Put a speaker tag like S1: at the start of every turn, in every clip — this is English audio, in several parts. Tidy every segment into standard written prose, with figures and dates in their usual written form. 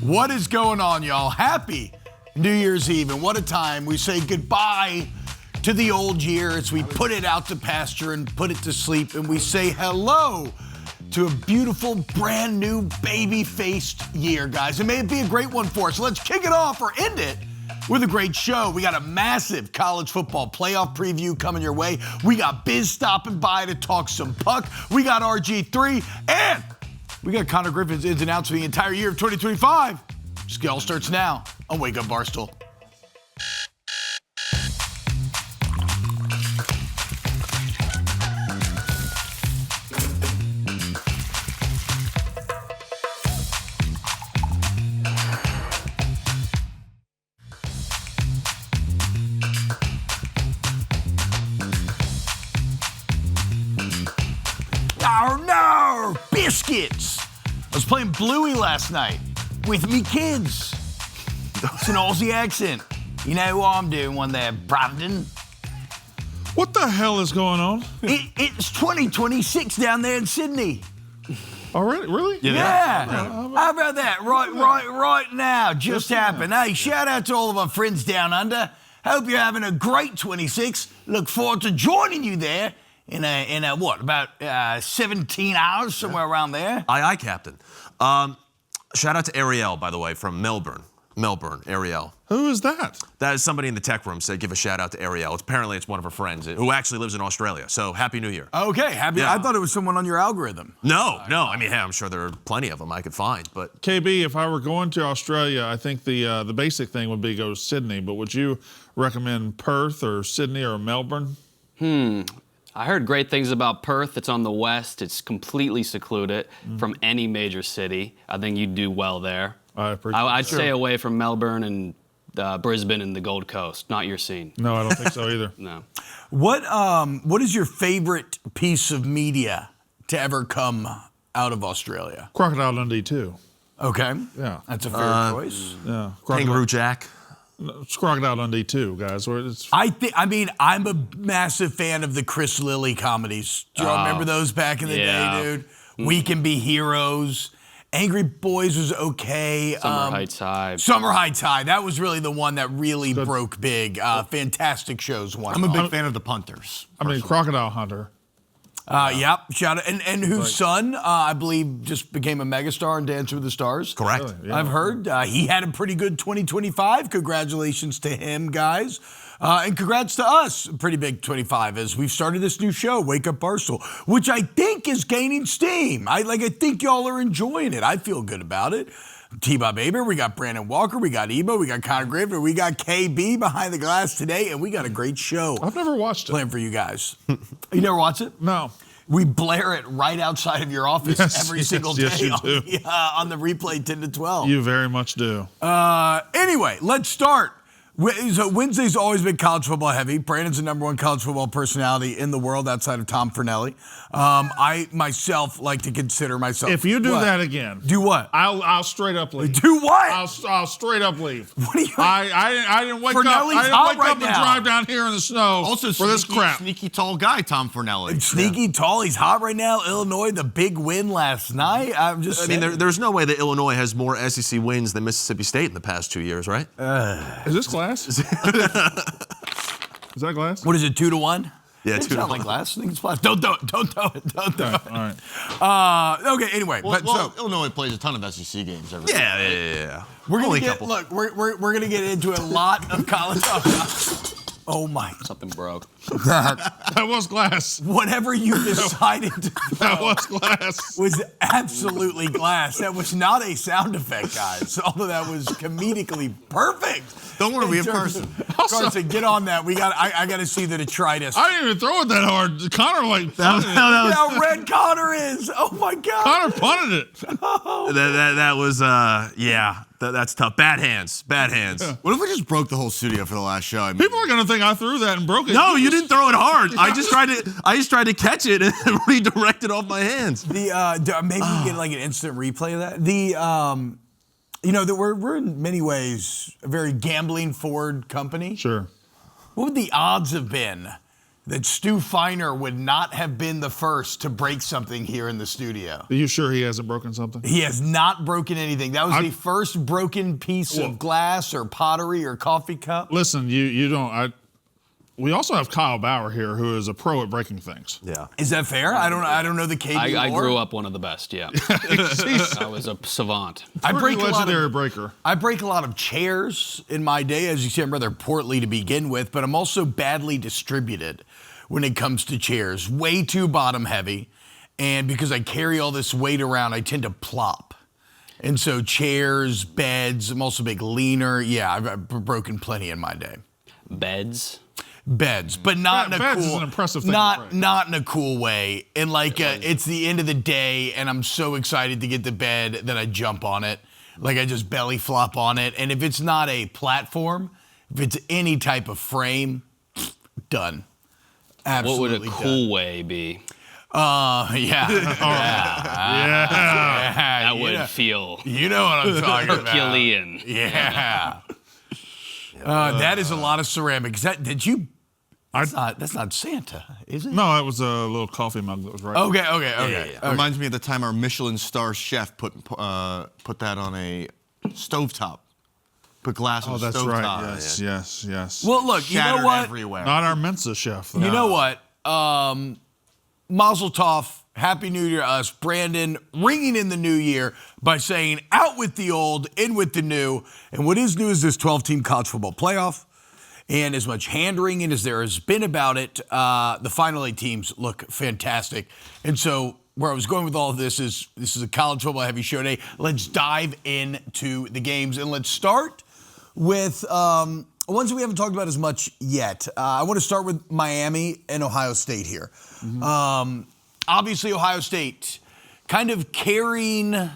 S1: What is going on, y'all? Happy New Year's Eve, and what a time. We say goodbye to the old year as we put it out to pasture and put it to sleep, and we say hello to a beautiful, brand new, baby-faced year, guys. And may it be a great one for us. Let's kick it off or end it with a great show. We got a massive college football playoff preview coming your way. We got Biz stopping by to talk some puck. We got RG3, and we got Connor Griffins ins and outs for the entire year of 2025. This all starts now on Wake Up Barstool. No, biscuits. I was playing Bluey last night with me kids. It's an Aussie accent. You know what I'm doing one there, Brandon?
S2: What the hell is going on?
S1: It's 2026 down there in Sydney.
S2: Oh, really?
S1: Yeah. How about that? Right now. Just happened. Hey, shout out to all of our friends down under. Hope you're having a great 26. Look forward to joining you there in a what, about 17 hours, somewhere around there.
S3: Aye, Captain. Shout out to Ariel, by the way, from Melbourne, Ariel.
S2: Who is that?
S3: That is somebody in the tech room said give a shout out to Ariel. Apparently it's one of her friends who actually lives in Australia. So Happy New Year.
S1: Okay, happy.
S3: Yeah.
S1: I thought it was someone on your algorithm.
S3: No. I mean, hey, I'm sure there are plenty of them I could find, but
S2: KB, if I were going to Australia, I think the basic thing would be go to Sydney, but would you recommend Perth or Sydney or Melbourne?
S4: I heard great things about Perth. It's on the west. It's completely secluded from any major city. I think you'd do well there. I'd stay away from Melbourne and Brisbane and the Gold Coast. Not your scene.
S2: No, I don't think so either.
S4: No.
S1: What is your favorite piece of media to ever come out of Australia?
S2: Crocodile Dundee too.
S1: Okay.
S2: Yeah.
S1: That's a fair choice.
S2: Yeah.
S3: Kangaroo Jack.
S2: It's Crocodile Dundee too, guys.
S1: I'm a massive fan of the Chris Lilly comedies. Do you all remember those back in the day, dude? We Can Be Heroes. Angry Boys was okay.
S4: Summer Heights High.
S1: Summer Heights High. That was really the one that really broke big. Fantastic shows.
S5: I'm a big fan of the Punters.
S2: Crocodile Hunter.
S1: Yep, shout out. And whose son, I believe, just became a megastar in Dance with the Stars.
S3: Correct.
S2: Really? Yeah.
S1: I've heard. He had a pretty good 2025. Congratulations to him, guys. And congrats to us, pretty big 25, as we've started this new show, Wake Up Barstool, which I think is gaining steam. I think y'all are enjoying it. I feel good about it. T-Bob Aber, we got Brandon Walker, we got Ebo, we got Connor Griffin, we got KB behind the glass today, and we got a great show
S2: I've never watched it.
S1: planned for you guys. You never watched it?
S2: No.
S1: We blare it right outside of your office every single day
S2: yes, you do.
S1: on the replay 10 to 12.
S2: You very much do.
S1: Anyway, let's start. So Wednesday's always been college football heavy. Brandon's the number one college football personality in the world outside of Tom Fornelli. I myself like to consider myself.
S2: If you do that again,
S1: do what?
S2: I'll straight up leave.
S1: Do what?
S2: I'll straight up leave.
S1: What are you?
S2: I didn't wake up.
S1: Fornelli's
S2: I didn't
S1: hot
S2: wake
S1: right
S2: up and
S1: now.
S2: drive down here in the snow
S5: Also,
S2: for this crap.
S5: Sneaky tall guy, Tom Fornelli.
S1: Sneaky tall. He's hot right now. Illinois, the big win last night. I'm just.
S3: I mean, there's no way that Illinois has more SEC wins than Mississippi State in the past 2 years, right?
S2: Is this glass? Is that glass?
S1: What is it? 2-1?
S3: Yeah,
S1: It's
S3: 2 to
S1: not
S3: 1.
S1: like glass. I think it's plastic. Don't do it. Don't do it. Don't do it.
S2: All right.
S1: Okay. Anyway,
S5: Illinois plays a ton of SEC games every year.
S3: Yeah.
S1: we're gonna
S3: Only a
S1: get.
S3: couple.
S1: Look, we're gonna get into a lot of college. Oh my!
S4: Something broke.
S2: That was glass.
S1: Whatever you decided to
S2: That
S1: throw
S2: was glass.
S1: was absolutely glass. That was not a sound effect, guys. Although that was comedically perfect.
S5: Don't want to be a
S1: In terms
S5: person.
S1: of- Carson, get on that. I got to see the detritus.
S2: I didn't even throw it that hard. Connor punted it.
S1: Look how red Connor is. Oh my God.
S2: Connor punted it.
S3: That was that's tough. Bad hands.
S5: What if we just broke the whole studio for the last show? I mean,
S2: People are gonna think I threw that and broke it.
S3: No, you didn't throw it hard. I just tried to catch it and redirect it off my hands.
S1: Maybe we get like an instant replay of that. We're in many ways a very gambling forward company.
S2: Sure.
S1: What would the odds have been that Stu Feiner would not have been the first to break something here in the studio.
S2: Are you sure he hasn't broken something?
S1: He has not broken anything. That was the first broken piece of glass or pottery or coffee cup.
S2: Listen, you don't. We also have Kyle Bauer here, who is a pro at breaking things.
S3: Yeah.
S1: Is that fair? I don't know the KD
S4: I
S1: lore.
S4: grew up one of the best, yeah. I was a savant.
S1: I break a
S2: legendary breaker.
S1: I break a lot of chairs in my day. As you see, I'm rather portly to begin with, but I'm also badly distributed when it comes to chairs. Way too bottom heavy. And because I carry all this weight around, I tend to plop. And so chairs, beds, I'm also a big leaner. Yeah, I've broken plenty in my day. Beds, but not in a
S2: beds
S1: cool.
S2: is an impressive thing
S1: not in a cool way. And like it's the end of the day, and I'm so excited to get to bed that I jump on it, like I just belly flop on it. And if it's not a platform, if it's any type of frame, done. Absolutely.
S4: What would a cool way be?
S1: Yeah.
S4: That would feel.
S1: You know what I'm talking about.
S4: Herculean.
S1: Yeah. That is a lot of ceramic. That's not Santa, is it?
S2: No, it was a little coffee mug that was right.
S1: Okay.
S3: Yeah.
S5: Reminds me of the time our Michelin star chef put that on a stovetop. Put glass on a
S2: that's
S5: stovetop.
S2: right. Yes.
S1: Well, look, you
S5: Shattered
S1: know what?
S5: everywhere.
S2: Not our Mensa chef, though.
S1: You know what? Mazel tov. Happy New Year to us. Brandon ringing in the new year by saying out with the old, in with the new. And what is new is this 12-team college football playoff. And as much hand-wringing as there has been about it, the final 8 teams look fantastic. And so where I was going with all of this is a college football heavy show today. Let's dive into the games. And let's start with ones that we haven't talked about as much yet. I want to start with Miami and Ohio State here. Mm-hmm. Obviously, Ohio State kind of carrying the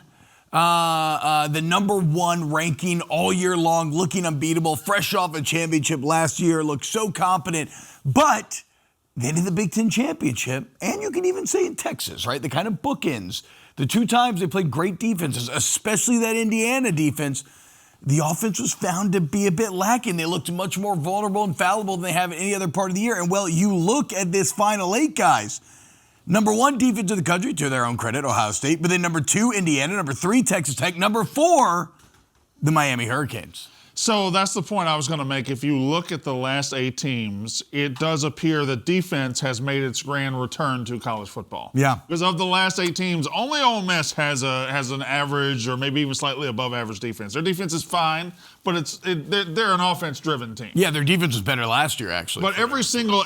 S1: #1 ranking all year long, looking unbeatable, fresh off a championship last year, looked so competent. But then in the Big Ten championship, and you can even say in Texas, right? The kind of bookends. The 2 times they played great defenses, especially that Indiana defense. The offense was found to be a bit lacking. They looked much more vulnerable and fallible than they have in any other part of the year. And, well, you look at this final 8, guys. #1 defense in the country, to their own credit, Ohio State. But then #2, Indiana. #3, Texas Tech. #4, the Miami Hurricanes.
S2: So that's the point I was going to make. If you look at the last 8 teams, it does appear that defense has made its grand return to college football.
S1: Yeah.
S2: Because of the last 8 teams, only Ole Miss has an average or maybe even slightly above average defense. Their defense is fine, but they're an offense-driven team.
S1: Yeah, their defense was better last year, actually.
S2: But every single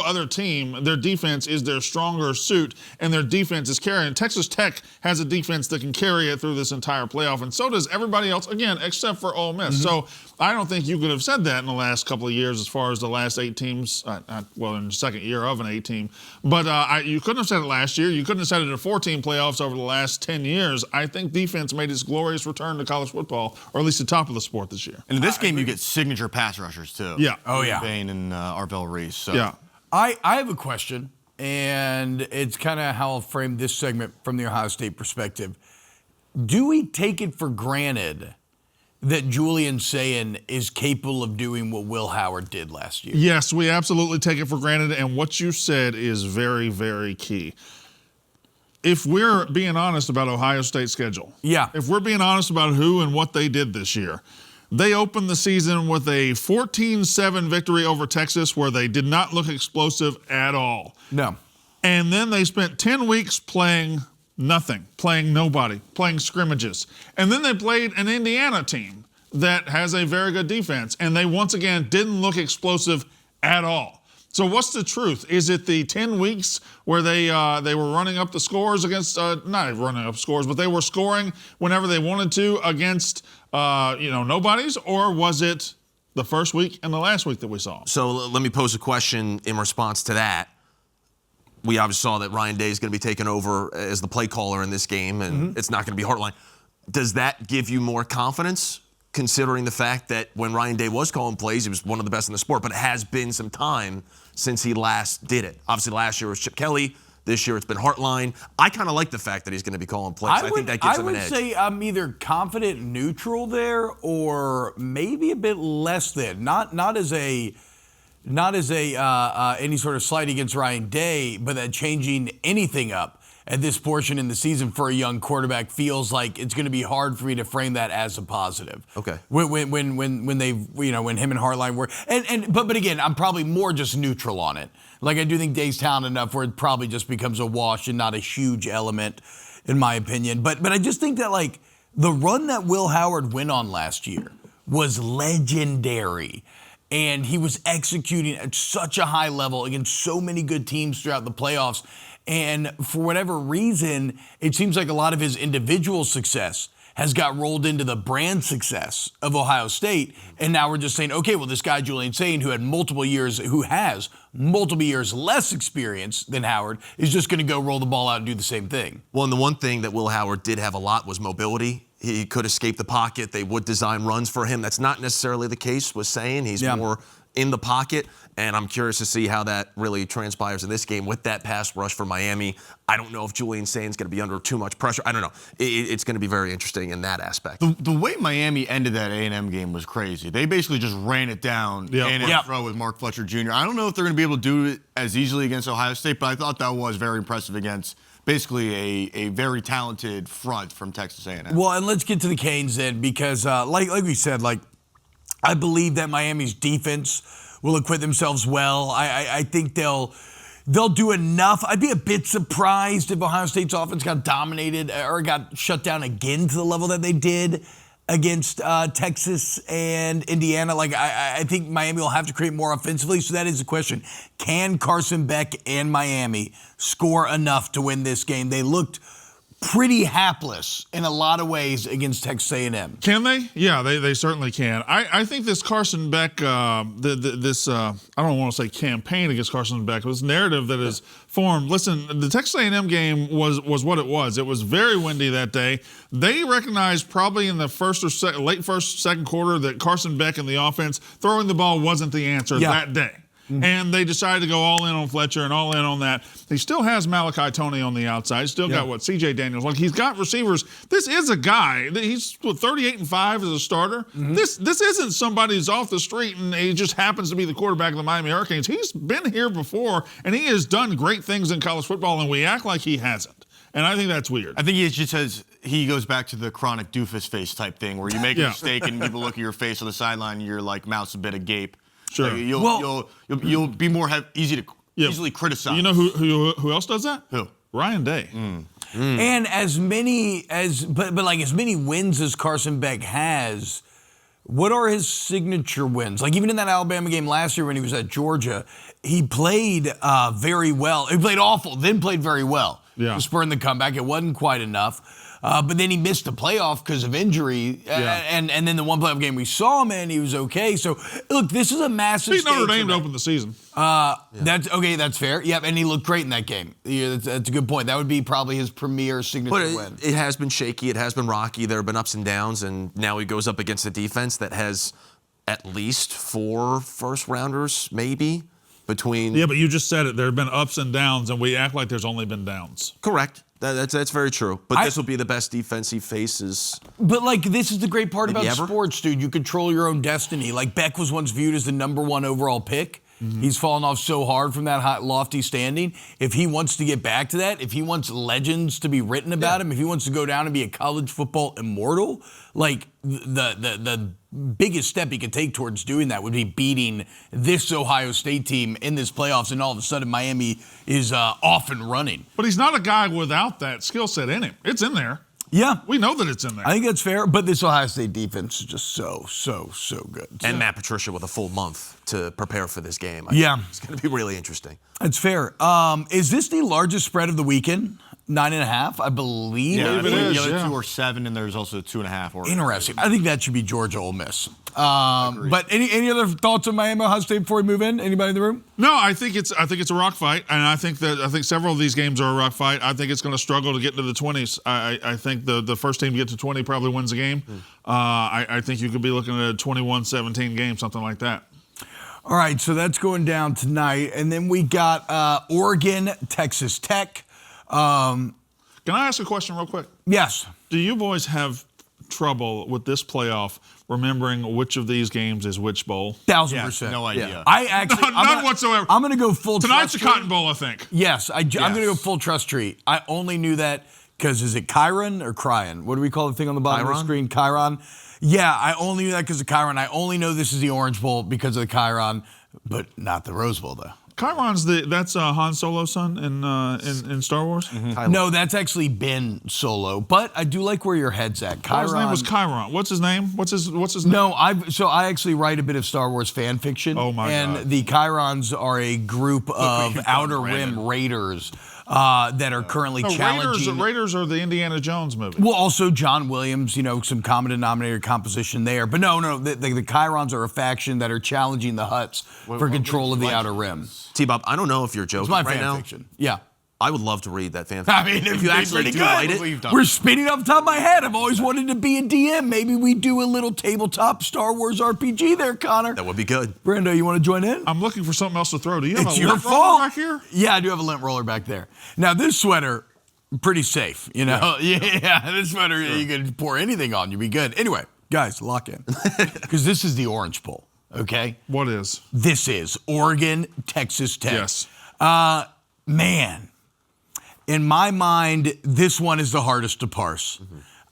S2: other team, their defense is their stronger suit, and their defense is carrying. Texas Tech has a defense that can carry it through this entire playoff, and so does everybody else, again, except for Ole Miss. Mm-hmm. So I don't think you could have said that in the last couple of years as far as the last 8 teams, in the second year of an 8 team. But you couldn't have said it last year. You couldn't have said it in 4-team playoffs over the last 10 years. I think defense made its glorious return to college football, or at least the top of the sport this year.
S5: And in this game, you get signature pass rushers, too.
S2: Yeah.
S1: Oh, yeah.
S5: Bain and Arvell Reese. So.
S2: Yeah.
S1: I have a question, and it's kind of how I'll frame this segment from the Ohio State perspective. Do we take it for granted that Julian Sayin is capable of doing what Will Howard did last year?
S2: Yes, we absolutely take it for granted, and what you said is very, very key. If we're being honest about Ohio State's schedule, if we're being honest about who and what they did this year, they opened the season with a 14-7 victory over Texas where they did not look explosive at all.
S1: No.
S2: And then they spent 10 weeks playing nothing, playing nobody, playing scrimmages. And then they played an Indiana team that has a very good defense, and they once again didn't look explosive at all. So what's the truth? Is it the 10 weeks where they were running up the scores against, not running up scores, but they were scoring whenever they wanted to against, nobodies? Or was it the first week and the last week that we saw?
S3: So let me pose a question in response to that. We obviously saw that Ryan Day is going to be taking over as the play caller in this game, and it's not going to be Hartline. Does that give you more confidence, considering the fact that when Ryan Day was calling plays, he was one of the best in the sport, but it has been some time since he last did it? Obviously, last year was Chip Kelly. This year it's been Hartline. I kind of like the fact that he's going to be calling plays. I think that gives him an edge.
S1: I would say I'm either confident neutral there or maybe a bit less than. Not as a not as any sort of slight against Ryan Day, but that changing anything up at this portion in the season for a young quarterback feels like it's going to be hard for me to frame that as a positive.
S3: Okay.
S1: When him and Hartline were, but again, I'm probably more just neutral on it. Like, I do think Day's talented enough where it probably just becomes a wash and not a huge element, in my opinion. But I just think that, like, the run that Will Howard went on last year was legendary. And he was executing at such a high level against so many good teams throughout the playoffs. And for whatever reason, it seems like a lot of his individual success has got rolled into the brand success of Ohio State. And now we're just saying, okay, well, this guy, Julian Sain, who has multiple years less experience than Howard, is just going to go roll the ball out and do the same thing.
S3: Well, and the one thing that Will Howard did have a lot was mobility. He could escape the pocket. They would design runs for him. That's not necessarily the case with Sain. He's more in the pocket, and I'm curious to see how that really transpires in this game with that pass rush for Miami. I don't know if Julian Sain's going to be under too much pressure. I don't know. It's going to be very interesting in that aspect.
S5: The way Miami ended that A&M game was crazy. They basically just ran it down A&M throw with Mark Fletcher Jr. I don't know if they're going to be able to do it as easily against Ohio State, but I thought that was very impressive against basically a very talented front from Texas A&M.
S1: Well, and let's get to the Canes then, because like we said, like, I believe that Miami's defense will acquit themselves well. I think they'll do enough. I'd be a bit surprised if Ohio State's offense got dominated or got shut down again to the level that they did against Texas and Indiana. Like, I think Miami will have to create more offensively, so that is the question. Can Carson Beck and Miami score enough to win this game? They looked pretty hapless in a lot of ways against Texas A&M.
S2: Can they? Yeah, they certainly can. I think this Carson Beck, I don't want to say campaign against Carson Beck, this narrative that is formed. Listen, the Texas A&M game was what it was. It was very windy that day. They recognized probably in the late first, second quarter that Carson Beck and the offense throwing the ball wasn't the answer that day. Mm-hmm. And they decided to go all in on Fletcher and all in on that. He still has Malachi Toney on the outside. Still got C.J. Daniels. Like, he's got receivers. This is a guy. He's 38-5 as a starter. Mm-hmm. This isn't somebody who's off the street and he just happens to be the quarterback of the Miami Hurricanes. He's been here before, and he has done great things in college football, and we act like he hasn't. And I think that's weird.
S5: I think he just says he goes back to the chronic doofus face type thing where you make a mistake and people look at your face on the sideline and you're like mouth's a bit agape.
S2: Sure.
S5: Like you'll be more easily criticized.
S2: You know who else does that?
S5: Who?
S2: Ryan Day.
S1: And as many wins as Carson Beck has, what are his signature wins? Like, even in that Alabama game last year when he was at Georgia, he played very well. He played awful, then played very well to spur in the comeback. It wasn't quite enough. But then he missed the playoff because of injury. And then the one playoff game we saw him in, he was okay. So, look, this is a massive
S2: stage. Notre Dame to open the season.
S1: That's okay. That's fair. Yep, and he looked great in that game. Yeah, that's a good point. That would be probably his premier signature win.
S3: It has been shaky. It has been rocky. There have been ups and downs. And now he goes up against a defense that has at least 4 first-rounders, maybe, between.
S2: Yeah, but you just said it. There have been ups and downs, and we act like there's only been downs.
S3: Correct. That's very true. But this will be the best defense he faces.
S1: But, like, this is the great part about sports, dude. You control your own destiny. Like, Beck was once viewed as the #1 overall pick. Mm-hmm. He's fallen off so hard from that high, lofty standing. If he wants to get back to that, if he wants legends to be written about him, if he wants to go down and be a college football immortal, like, the biggest step he could take towards doing that would be beating this Ohio State team in this playoffs, and all of a sudden Miami is off and running.
S2: But he's not a guy without that skill set in him. It's in there.
S1: Yeah.
S2: We know that it's in there.
S1: I think that's fair, but this Ohio State defense is just so good.
S3: And Matt Patricia with a full month to prepare for this game. It's going to be really interesting.
S1: That's fair. Is this the largest spread of the weekend? 9.5, I believe.
S5: Yeah,
S2: it is.
S5: The other 2 are 7, and there's also 2.5.
S1: Interesting. I think that should be Georgia Ole Miss. But any other thoughts on Miami Ohio State before we move in? Anybody in the room?
S2: No, I think it's a rock fight, and I think several of these games are a rock fight. I think it's going to struggle to get to the 20s. I think the first team to get to 20 probably wins the game. I think you could be looking at a 21-17 game, something like that.
S1: All right, so that's going down tonight, and then we got Oregon, Texas Tech.
S2: Can I ask a question real quick?
S1: Yes.
S2: Do you boys have trouble with this playoff remembering which of these games is which bowl.
S1: 1,000%.
S5: No idea.
S1: I actually
S2: None whatsoever.
S1: I'm going to go full
S2: Tonight's
S1: trust
S2: the Cotton Bowl, I think.
S1: Yes, I'm going to go full trust tree. I only knew that because is it Chiron or Cryon? What do we call the thing on the bottom of the screen? Chiron. Yeah, I only knew that because of Chiron. I only know this is the Orange Bowl because of the Chiron, but not the Rose Bowl though.
S2: Chiron's that's Han Solo's son in Star Wars?
S3: Mm-hmm.
S1: No, that's actually Ben Solo. But I do like where your head's at. Chiron.
S2: His name was Chiron. What's his name? What's his name?
S1: No, I actually write a bit of Star Wars fan fiction.
S2: Oh my God.
S1: And the Chirons are a group of Outer Rim Raiders that are currently challenging.
S2: Raiders are the Indiana Jones movie.
S1: Well, also John Williams, some common denominator composition there. But no, the Chirons are a faction that are challenging the Hutts for control of the Outer Rim.
S3: T-Bob, I don't know if you're joking
S1: It's my
S3: right
S1: fan
S3: now.
S1: fiction. Yeah.
S3: I would love to read that fan fiction.
S1: I mean,
S3: if you actually do write it.
S1: We're spinning off the top of my head. I've always wanted to be a DM. Maybe we do a little tabletop Star Wars RPG there, Connor.
S3: That would be good.
S1: Brando, you want to join in?
S2: I'm looking for something else to throw. Do you have
S1: It's
S2: a
S1: your
S2: lint roller
S1: fault.
S2: back here?
S1: Yeah, I do have a lint roller back there. Now, this sweater, pretty safe, Yeah, this sweater, you can pour anything on, you'll be good. Anyway, guys, lock in. Because this is the Orange Bowl, okay?
S2: What is?
S1: This is Oregon, Texas Tech.
S2: Yes.
S1: Man, in my mind, this one is the hardest to parse.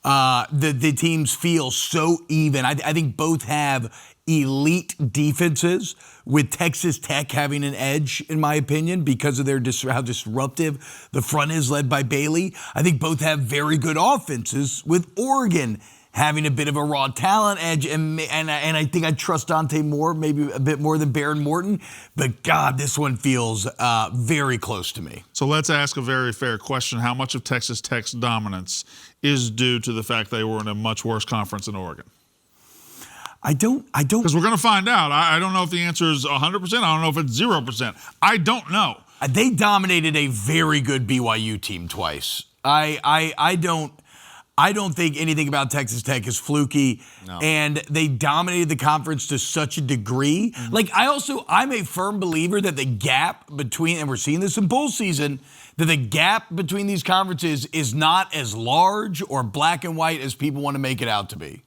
S1: The teams feel so even. I think both have elite defenses, with Texas Tech having an edge, in my opinion, because of their how disruptive the front is, led by Bailey. I think both have very good offenses, with Oregon having a bit of a raw talent edge, and I think I trust Dante Moore maybe a bit more than Baron Morton. But God, this one feels very close to me.
S2: So let's ask a very fair question. How much of Texas Tech's dominance is due to the fact they were in a much worse conference than Oregon?
S1: I don't.
S2: Because we're going to find out. I don't know if the answer is 100%. I don't know if it's 0%. I don't know.
S1: They dominated a very good BYU team twice. I don't think anything about Texas Tech is fluky, and they dominated the conference to such a degree. I'm a firm believer that the gap between, and we're seeing this in bowl season, that the gap between these conferences is not as large or black and white as people want to make it out to be.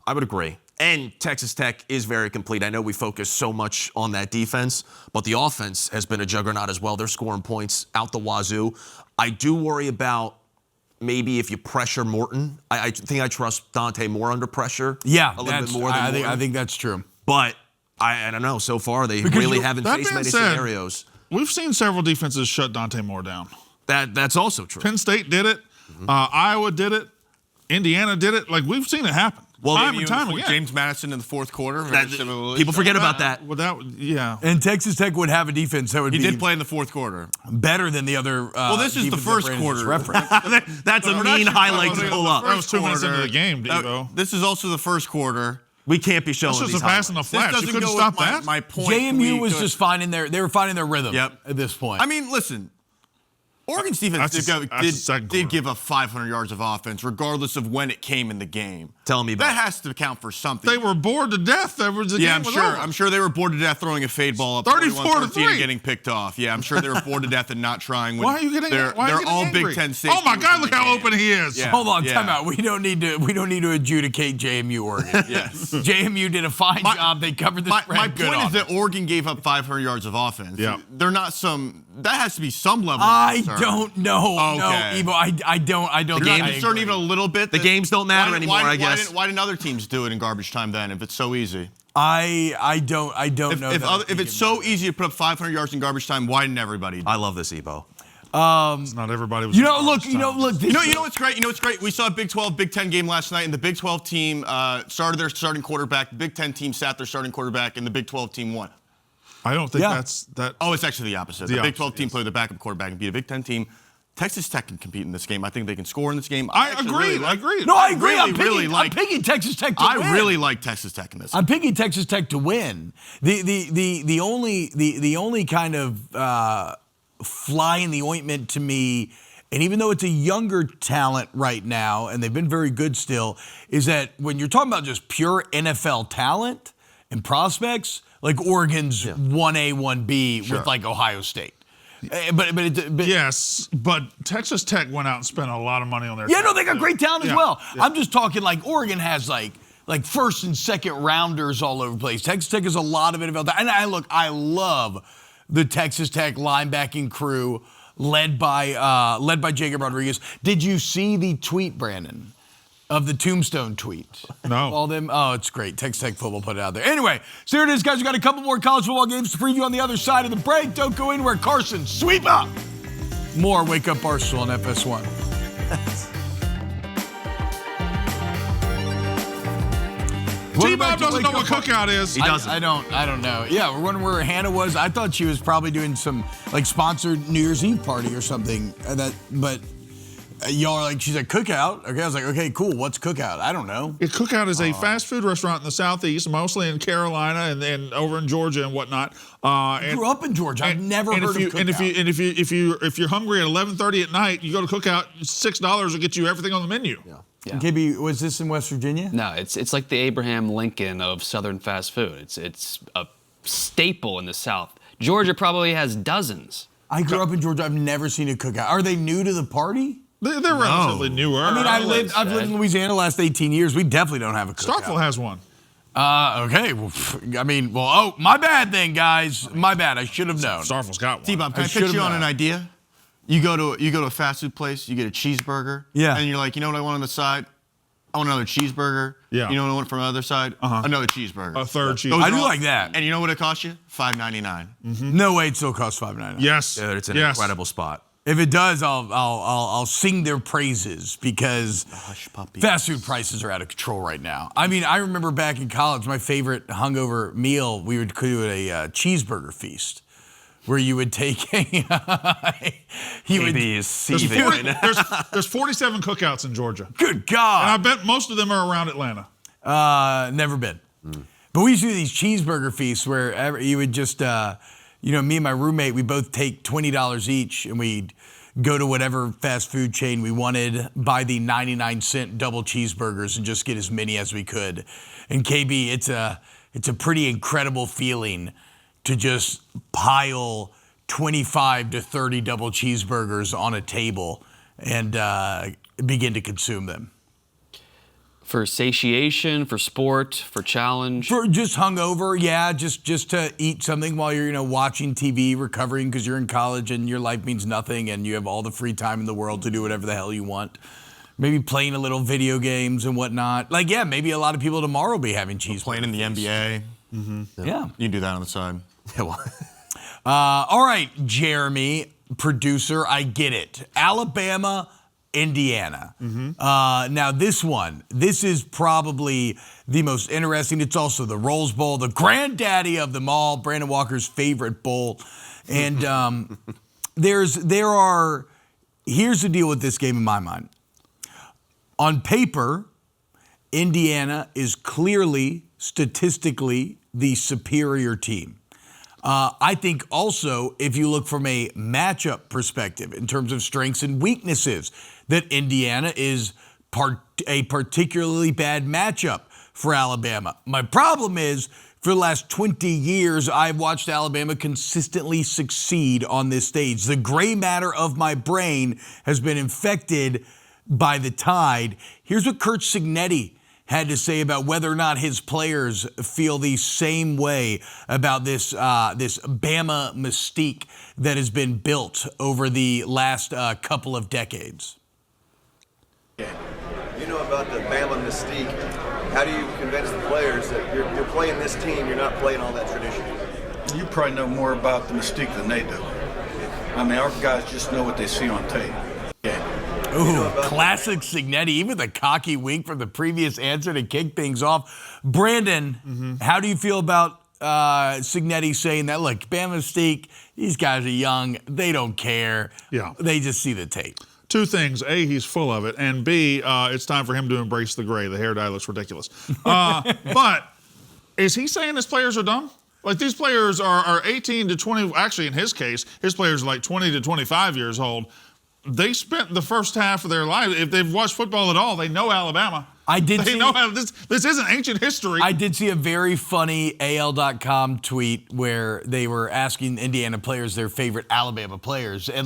S3: I would agree. And Texas Tech is very complete. I know we focus so much on that defense, but the offense has been a juggernaut as well. They're scoring points out the wazoo. I do worry about maybe if you pressure Morton. I think I trust Dante Moore under pressure.
S1: Yeah,
S3: a little bit more than Morton.
S1: I think that's true.
S3: But I don't know. So far, they really haven't faced many scenarios.
S2: We've seen several defenses shut Dante Moore down.
S3: That's also true.
S2: Penn State did it. Iowa did it. Indiana did it. We've seen it happen.
S5: Well,
S2: time and time again.
S5: James Madison in the fourth quarter.
S3: People forget about that.
S2: Yeah.
S1: And Texas Tech would have a defense that would be.
S5: He did play in the fourth quarter.
S1: Better than the other.
S5: Well, this is the first quarter.
S3: That's a mean highlight to pull up.
S2: That was 2 minutes into the game, Devo.
S5: This is also the first quarter.
S3: We can't be showing
S2: That's
S3: these
S2: just a pass in the flats. You couldn't stop that.
S5: My point.
S1: JMU was just finding they were finding their rhythm. At this point.
S5: I mean, listen. Oregon's defense did give up 500 yards of offense, regardless of when it came in the game.
S3: Tell me about
S5: that has to count for something.
S2: They were bored to death.
S5: I'm sure they were bored to death throwing a fade ball up
S2: 34-3
S5: and getting picked off. Yeah, I'm sure they were bored to death and not trying.
S2: Why are you getting?
S5: They're all
S2: angry?
S5: Big Ten safety.
S2: Oh my God! Look how open he is.
S1: Yeah. Hold on, time out. We don't need to adjudicate JMU Oregon.
S5: Yes,
S1: JMU did a fine job. They covered the spread.
S5: My point is that Oregon gave up 500 yards of offense.
S2: Yeah,
S5: they're not some. That has to be some level.
S1: I don't know.
S5: Okay.
S1: No, Evo, I don't.
S5: You're not concerned even a little bit.
S3: The games don't matter anymore. I guess.
S5: Why didn't other teams do it in garbage time then? If it's so easy.
S1: I don't know.
S5: If it's so easy to put up 500 yards in garbage time, why didn't everybody do it?
S3: I love this, Ebo.
S2: It's not everybody was.
S1: You know what's great?
S5: You know what's great? We saw a Big 12, Big 10 game last night, and the Big 12 team started their starting quarterback. The Big 10 team sat their starting quarterback, and the Big 12 team won.
S2: I don't think that's that.
S5: Oh, it's actually the opposite. The Big 12 team played the backup quarterback and beat a Big 10 team. Texas Tech can compete in this game. I think they can score in this game.
S2: I agree.
S1: No, I agree. I'm picking Texas Tech to win.
S5: I really like Texas Tech in this.
S1: I'm picking Texas Tech to win. The only kind of fly in the ointment to me, and even though it's a younger talent right now, and they've been very good still, is that when you're talking about just pure NFL talent and prospects, like Oregon's 1A, 1B with like Ohio State.
S2: Yes, but Texas Tech went out and spent a lot of money on their
S1: Yeah, no, they got great talent as well.
S2: Yeah.
S1: I'm just talking like Oregon has like first and second rounders all over the place. Texas Tech has a lot of it available. And I love the Texas Tech linebacking crew led by Jacob Rodriguez. Did you see the tweet, Brandon, of the Tombstone tweet?
S2: No.
S1: All them. Oh, it's great. Texas Tech football put it out there. Anyway, so here it is, guys. We got a couple more college football games to preview on the other side of the break. Don't go anywhere. Carson, sweep up. More Wake Up Barstool on FS1.
S2: T-Bob doesn't know what cookout is.
S3: He doesn't.
S1: I don't know. Yeah, we're wondering where Hannah was. I thought she was probably doing some like sponsored New Year's Eve party or something. But y'all are like, she's at Cookout. Okay, I was like, okay, cool. What's Cookout? I don't know.
S2: Cookout is a fast food restaurant in the Southeast, mostly in Carolina and over in Georgia and whatnot.
S1: I grew up in Georgia. I've never heard of Cookout.
S2: And if you're hungry at 11:30 at night, you go to Cookout. $6 will get you everything on the menu.
S4: Yeah.
S1: KB, was this in West Virginia?
S4: No, it's like the Abraham Lincoln of Southern fast food. It's a staple in the South. Georgia probably has dozens.
S1: I grew up in Georgia. I've never seen a Cookout. Are they new to the party?
S2: They're relatively newer.
S1: I mean, I've lived in Louisiana the last 18 years. We definitely don't have a Cookout.
S2: Starkville has one.
S1: Okay. Well, my bad then, guys. My bad. I should have known.
S2: Starkville's got one.
S5: T-Bob, can I pitch you on an idea? You go to a fast food place, you get a cheeseburger, and you're like, you know what I want on the side? I want another cheeseburger.
S2: Yeah.
S5: You know what I want from the other side? Another cheeseburger.
S2: A third cheeseburger.
S1: I do like that.
S5: And you know what it costs you? $5.99.
S1: No way, it still costs $5.99.
S2: Yes.
S3: Dude, it's an incredible spot.
S1: If it does, I'll sing their praises because fast food prices are out of control right now. I mean, I remember back in college, my favorite hungover meal, we would do a cheeseburger feast, where you would take
S3: There's
S2: 47 cookouts in Georgia.
S1: Good God.
S2: And I bet most of them are around Atlanta.
S1: Never been. But we used to do these cheeseburger feasts where you would just, me and my roommate, we both take $20 each and we'd go to whatever fast food chain we wanted, buy the 99-cent double cheeseburgers and just get as many as we could. And KB, it's a pretty incredible feeling to just pile 25 to 30 double cheeseburgers on a table and begin to consume them.
S4: For satiation, for sport, for challenge.
S1: For just hungover, yeah, just to eat something while you're, watching TV, recovering because you're in college and your life means nothing and you have all the free time in the world to do whatever the hell you want. Maybe playing a little video games and whatnot. Like, yeah, maybe a lot of people tomorrow will be having cheeseburgers.
S5: Playing in the NBA.
S1: Mm-hmm. Yeah.
S5: You can do that on the side.
S1: All right, Jeremy, producer, I get it. Alabama, Indiana. Now, this is probably the most interesting. It's also the Rose Bowl, the granddaddy of them all, Brandon Walker's favorite bowl. And here's the deal with this game in my mind. On paper, Indiana is clearly, statistically, the superior team. I think also, if you look from a matchup perspective in terms of strengths and weaknesses, that Indiana is a particularly bad matchup for Alabama. My problem is, for the last 20 years, I've watched Alabama consistently succeed on this stage. The gray matter of my brain has been infected by the Tide. Here's what Kurt Cignetti had to say about whether or not his players feel the same way about this Bama mystique that has been built over the last couple of decades.
S6: You know about the Bama mystique. How do you convince the players that you're playing this team, you're not playing all that tradition?
S7: You probably know more about the mystique than they do. I mean, our guys just know what they see on tape.
S1: Ooh, classic Cignetti, even the cocky wink from the previous answer to kick things off. Brandon, how do you feel about Cignetti saying that? Look, Bama Mystique, these guys are young. They don't care.
S2: Yeah.
S1: They just see the tape.
S2: Two things. A, he's full of it. And B, it's time for him to embrace the gray. The hair dye looks ridiculous. But is he saying his players are dumb? Like, these players are 18 to 20. Actually, in his case, his players are like 20 to 25 years old. they spent the first half of their life, if they've watched football at all, they know Alabama. They know how this isn't ancient history.
S1: I did see a very funny AL.com tweet where they were asking Indiana players their favorite Alabama players. And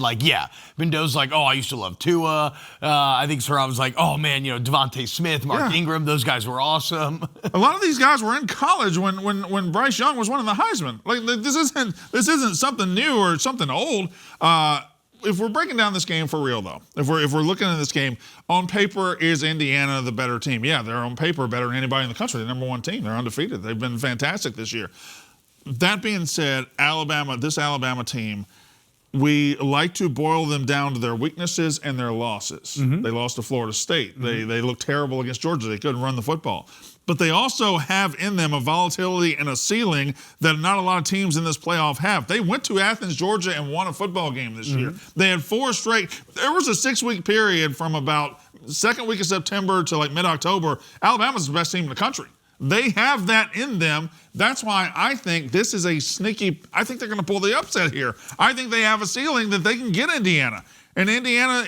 S1: Mendoza's like, oh, I used to love Tua. I think Sarah was like, oh man, Devontae Smith, Mark Ingram, those guys were awesome.
S2: A lot of these guys were in college when Bryce Young was winning the Heisman. Like this isn't something new or something old. If we're breaking down this game for real, though, if we're looking at this game, on paper, is Indiana the better team? Yeah, they're on paper better than anybody in the country. They're the #1 team. They're undefeated. They've been fantastic this year. That being said, this Alabama team, we like to boil them down to their weaknesses and their losses. Mm-hmm. They lost to Florida State. Mm-hmm. They looked terrible against Georgia. They couldn't run the football. But they also have in them a volatility and a ceiling that not a lot of teams in this playoff have. They went to Athens, Georgia, and won a football game this year. They had 4 straight. There was a 6-week period from about second week of September to like mid-October. Alabama's the best team in the country. They have that in them. That's why I think this is a sneaky. I think they're going to pull the upset here. I think they have a ceiling that they can get Indiana. And Indiana,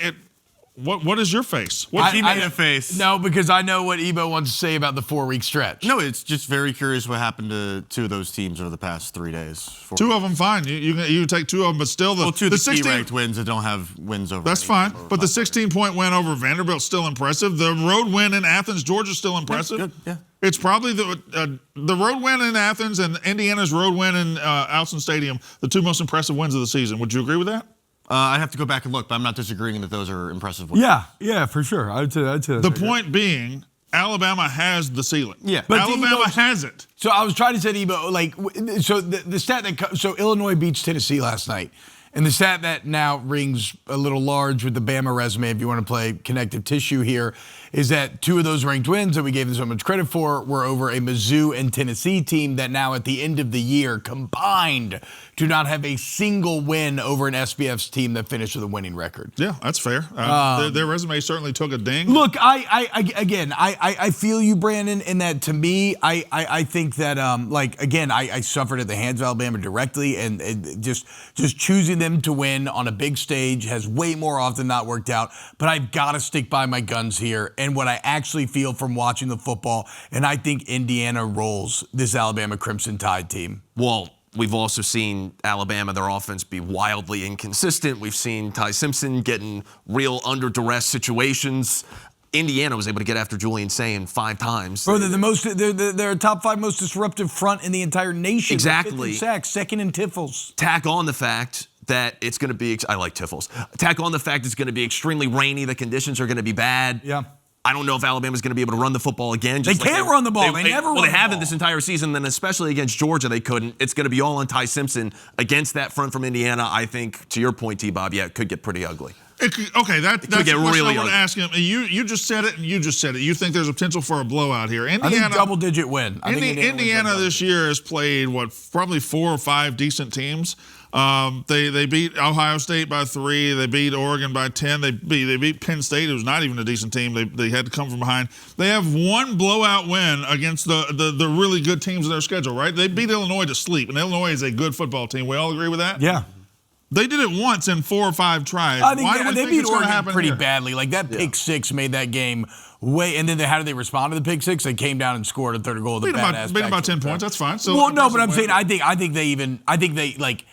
S2: What is your face?
S5: What's he made a face?
S1: No, because I know what Ebo wants to say about the 4-week stretch.
S5: No, it's just very curious what happened to 2 of those teams over the past 3 days.
S2: 2 of them, fine. You take 2 of them, but still the
S5: 2 of the 16 ranked wins that don't have wins over.
S2: That's fine. But the 16-point win over Vanderbilt's still impressive. The road win in Athens, Georgia's still impressive.
S5: Good. Yeah.
S2: It's probably the road win in Athens and Indiana's road win in Alston Stadium, the 2 most impressive wins of the season. Would you agree with that?
S5: I'd have to go back and look, but I'm not disagreeing that those are impressive wins.
S1: Yeah, for sure. I'd say
S2: the point being, Alabama has the ceiling.
S5: Yeah,
S2: but Alabama has it.
S1: So I was trying to say to Ebo, so the stat so Illinois beats Tennessee last night, and the stat that now rings a little large with the Bama resume, if you want to play connective tissue here, is that 2 of those ranked wins that we gave them so much credit for were over a Mizzou and Tennessee team that now at the end of the year combined do not have a single win over an SBF's team that finished with a winning record.
S2: Yeah, that's fair. Their resume certainly took a ding.
S1: Look, I feel you, Brandon, in that to me, I think that, I suffered at the hands of Alabama directly, and just choosing them to win on a big stage has way more often not worked out. But I've got to stick by my guns here and what I actually feel from watching the football, and I think Indiana rolls this Alabama Crimson Tide team.
S3: Well, we've also seen Alabama, their offense, be wildly inconsistent. We've seen Ty Simpson getting real under duress situations. Indiana was able to get after Julian Sayin 5 times.
S1: Bro, they're a top 5 most disruptive front in the entire nation.
S3: Exactly.
S1: 5th in sacks, 2nd in Tiffles.
S3: Tack on the fact that it's going to be, I like Tiffles. Tack on the fact it's going to be extremely rainy. The conditions are going to be bad.
S1: Yeah.
S3: I don't know if Alabama's going to be able to run the football again.
S1: They can't run the ball. They never run the ball.
S3: Well, they haven't this entire season, then especially against Georgia, they couldn't. It's going to be all on Ty Simpson against that front from Indiana. I think, to your point, T-Bob, it could get pretty ugly.
S2: That's the question I want to ask him. You just said it, and you just said it. You think there's a potential for a blowout here.
S1: Indiana, I think double-digit win.
S2: Indiana this year has played, probably 4 or 5 decent teams. They beat Ohio State by 3. They beat Oregon by 10. They beat Penn State, who's not even a decent team. They had to come from behind. They have 1 blowout win against the really good teams in their schedule, right? They beat Illinois to sleep, and Illinois is a good football team. We all agree with that?
S1: Yeah.
S2: They did it once in 4 or 5 tries.
S1: I think they beat Oregon pretty badly. Like that pick 6 made that game and then how did they respond to the pick 6? They came down and scored a 3rd goal. Beat
S2: them by 10 points. That's fine. So
S1: well, no, but I'm saying I think they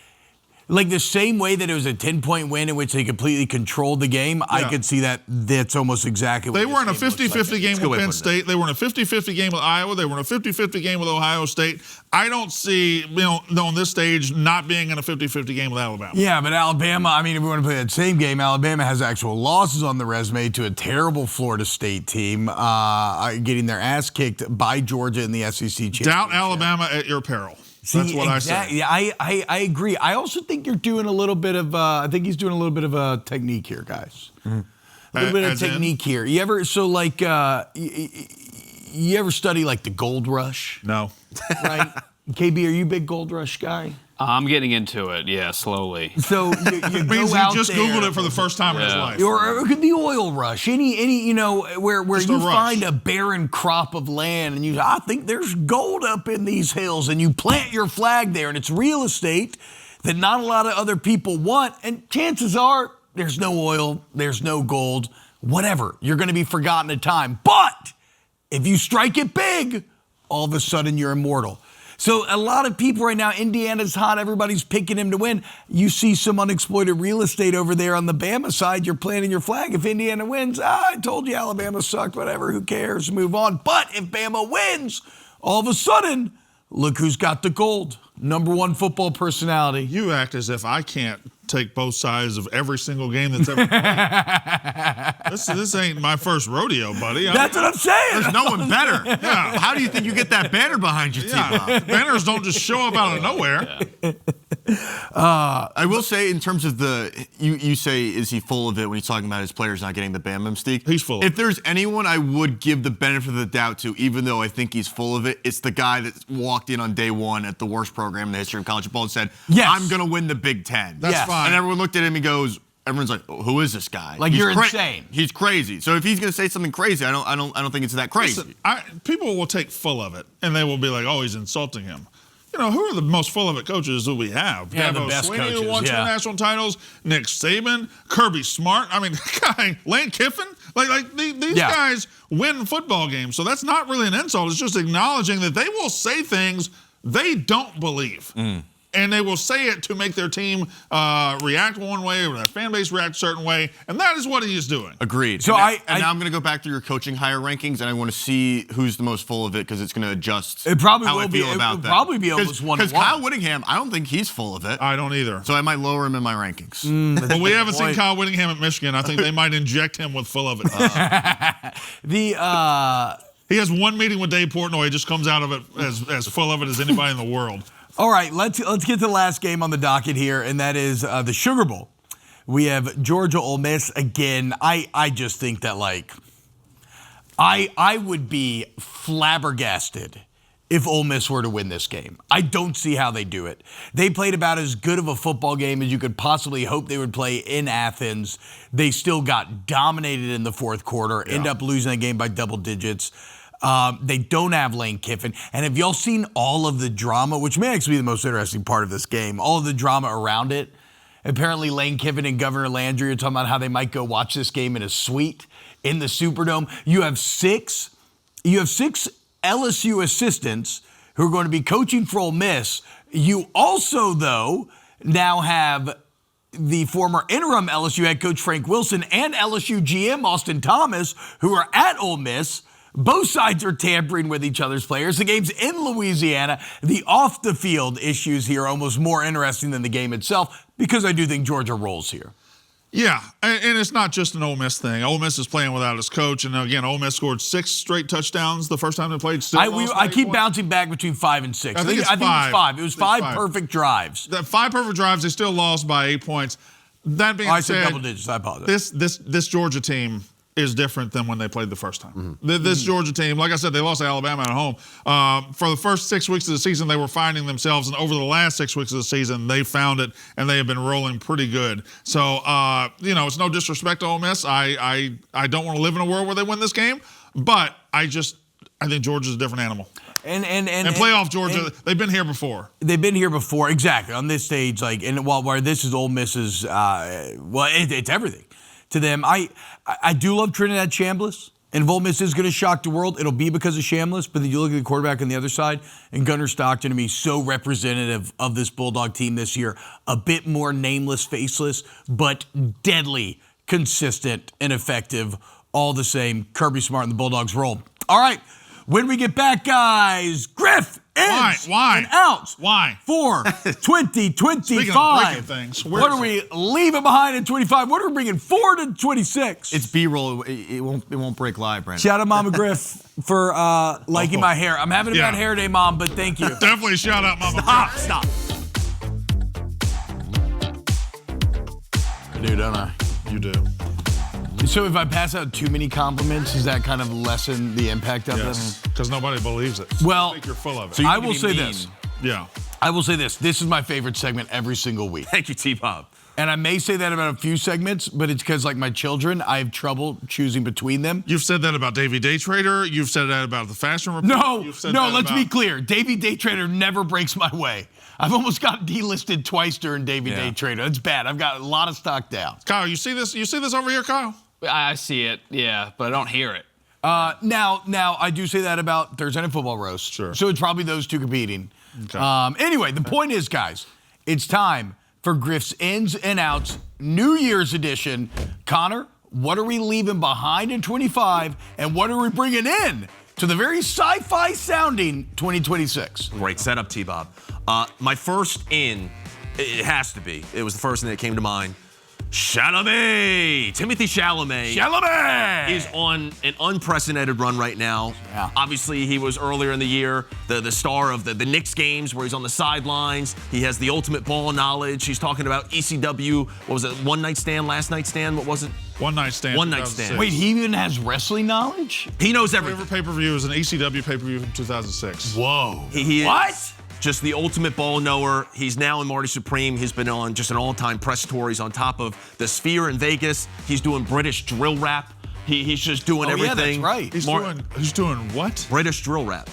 S1: like the same way that it was a 10-point win in which they completely controlled the game, I could see that that's almost exactly what
S2: they were in a 50-50 game with Penn State. They were in a 50-50 game with Iowa. They were in a 50-50 game with Ohio State. I don't see, on this stage, not being in a 50-50 game with Alabama.
S1: Yeah, but Alabama, I mean, if we want to play that same game, Alabama has actual losses on the resume to a terrible Florida State team, getting their ass kicked by Georgia in the SEC championship.
S2: Doubt Alabama at your peril. That's what I say.
S1: Yeah, I agree. I also think you're doing a little bit of. I think he's doing a little bit of a technique here, guys. Mm-hmm. A little bit of technique here. You ever you ever study like the gold rush?
S2: No.
S1: Right. KB, are you a big gold rush guy?
S4: I'm getting into it, slowly.
S1: So you
S2: means
S1: go
S2: he
S1: out
S2: just
S1: there,
S2: Googled it for the first time in his life.
S1: Or it could be oil rush. Any where you find a barren crop of land and I think there's gold up in these hills, and you plant your flag there, and it's real estate that not a lot of other people want, and chances are there's no oil, there's no gold, whatever. You're going to be forgotten in time. But if you strike it big, all of a sudden you're immortal. So a lot of people right now, Indiana's hot, everybody's picking him to win. You see some unexploited real estate over there on the Bama side, you're planting your flag. If Indiana wins, I told you Alabama sucked, whatever, who cares, move on. But if Bama wins, all of a sudden, look who's got the gold. Number one football personality.
S2: You act as if I can't take both sides of every single game that's ever played. This ain't my first rodeo, buddy.
S1: That's what I'm saying.
S5: There's no one better. Yeah. How do you think you get that banner behind you, T-Bob?
S2: Banners don't just show up out of nowhere.
S5: I will say, in terms of you say, is he full of it when he's talking about his players not getting the Bama mystique?
S2: He's full of it.
S5: If there's anyone I would give the benefit of the doubt to, even though I think he's full of it, it's the guy that walked in on day one at the worst program in the history of college football and said, I'm going to win the Big Ten.
S2: That's fine.
S5: And everyone looked at him and goes, everyone's like, oh, who is this guy?
S1: Like, you're insane.
S5: He's crazy. So if he's going to say something crazy, I don't think it's that crazy.
S2: Listen, people will take full of it, and they will be like, oh, he's insulting him. You know, who are the most full of it coaches that we have?
S1: Yeah, the best
S2: Sweeney,
S1: coaches,
S2: who won 2 national titles, Nick Saban, Kirby Smart. I mean, Lane Kiffin. Like these guys win football games. So that's not really an insult. It's just acknowledging that they will say things they don't believe. And they will say it to make their team react one way or their fan base react a certain way. And that is what he is doing.
S5: Agreed.
S1: So
S5: now I'm going to go back to your coaching hire rankings, and I want to see who's the most full of it because it's going to adjust
S1: it probably
S5: how
S1: will
S5: I
S1: be,
S5: feel about that.
S1: Probably be almost 1-1.
S5: Because Kyle Whittingham, I don't think he's full of it.
S2: I don't either.
S5: So I might lower him in my rankings.
S2: But we haven't seen Kyle Whittingham at Michigan. I think they might inject him with full of it. He has one meeting with Dave Portnoy. He just comes out of it as full of it as anybody in the world.
S1: All right, let's get to the last game on the docket here, and that is the Sugar Bowl. We have Georgia Ole Miss again. I just think that, like, I would be flabbergasted if Ole Miss were to win this game. I don't see how they do it. They played about as good of a football game as you could possibly hope they would play in Athens. They still got dominated in the fourth quarter, end up losing the game by double digits. They don't have Lane Kiffin. And have y'all seen all of the drama, which may actually be the most interesting part of this game, all of the drama around it? Apparently Lane Kiffin and Governor Landry are talking about how they might go watch this game in a suite in the Superdome. You have six LSU assistants who are going to be coaching for Ole Miss. You also, though, now have the former interim LSU head coach Frank Wilson and LSU GM Austin Thomas, who are at Ole Miss. Both sides are tampering with each other's players. The game's in Louisiana. The off-the-field issues here are almost more interesting than the game itself because I do think Georgia rolls here.
S2: Yeah, and it's not just an Ole Miss thing. Ole Miss is playing without his coach, and again, Ole Miss scored 6 straight touchdowns the first time they played.
S1: I keep bouncing back between 5 and 6.
S2: I think it's
S1: 5. It was 5 perfect drives.
S2: The 5 perfect drives, they still lost by 8 points. That being
S1: I
S2: said,
S1: said double digits. I apologize.
S2: This Georgia team is different than when they played the first time. This Georgia team, like I said, they lost to Alabama at home. For the first 6 weeks of the season, they were finding themselves, and over the last 6 weeks of the season, they found it, and they have been rolling pretty good. So, it's no disrespect to Ole Miss. I don't want to live in a world where they win this game, but I think Georgia's a different animal. And playoff Georgia, they've been here before.
S1: They've been here before, exactly, on this stage. Where this is Ole Miss's, it's everything to them. I do love Trinidad Chambliss, and if Ole Miss is going to shock the world, it'll be because of Chambliss, but then you look at the quarterback on the other side, and Gunnar Stockton to me so representative of this Bulldog team this year. A bit more nameless, faceless, but deadly, consistent, and effective all the same. Kirby Smart and the Bulldogs roll. All right, when we get back, guys, Griff-Ins and outs.
S2: Why?
S1: For 2025.
S2: Speaking of breaking things,
S1: what are we leaving behind in 25? What are we bringing forward in 26?
S5: It's B-roll. It won't break live, Brandon.
S1: Shout out Mama Griff for liking my hair. I'm having a bad hair day, Mom, but thank you.
S2: Definitely shout out Mama Griff.
S1: Stop. I do, don't I?
S2: You do.
S1: So if I pass out too many compliments, does that kind of lessen the impact of
S2: Yes, because nobody believes it.
S1: Well,
S2: I think you're full of it.
S1: So I will say this.
S2: Yeah.
S1: I will say this. This is my favorite segment every single week.
S3: Thank you, T-Bob.
S1: And I may say that about a few segments, but it's because, like my children, I have trouble choosing between them.
S2: You've said that about Davey Day Trader. You've said that about the Fashion Report.
S1: Let's be clear. Davey Day Trader never breaks my way. I've almost got delisted twice during Davey Day Trader. That's bad. I've got a lot of stock down.
S2: Kyle, you see this? You see this over here, Kyle?
S4: I see it, yeah, but I don't hear it.
S1: Now, I do say that about Thursday Night Football Roast.
S2: Sure.
S1: So it's probably those two competing.
S2: Okay.
S1: Anyway, the point is, guys, it's time for Griff's Ins and Outs New Year's edition. Connor, what are we leaving behind in 25, and what are we bringing in to the very sci-fi sounding 2026?
S3: Great setup, T-Bob. My first in, it has to be. It was the first thing that came to mind. Chalamet! Timothy Chalamet.
S1: Chalamet!
S3: Is on an unprecedented run right now.
S1: Yeah.
S3: Obviously, he was earlier in the year the star of the Knicks games where he's on the sidelines. He has the ultimate ball knowledge. He's talking about ECW. What was it? One night stand, last night stand? What was it?
S2: One night stand.
S3: One night stand.
S1: Wait, he even has wrestling knowledge?
S3: He knows
S2: My
S3: everything.
S2: favorite pay-per-view is an ECW pay-per-view from 2006.
S1: Whoa.
S3: He
S1: What?
S3: is just the ultimate ball knower. He's now in Marty Supreme. He's been on just an all-time press tour. He's on top of the Sphere in Vegas. He's doing British drill rap. He's just doing everything.
S1: Yeah, that's right.
S2: He's doing what?
S3: British drill rap.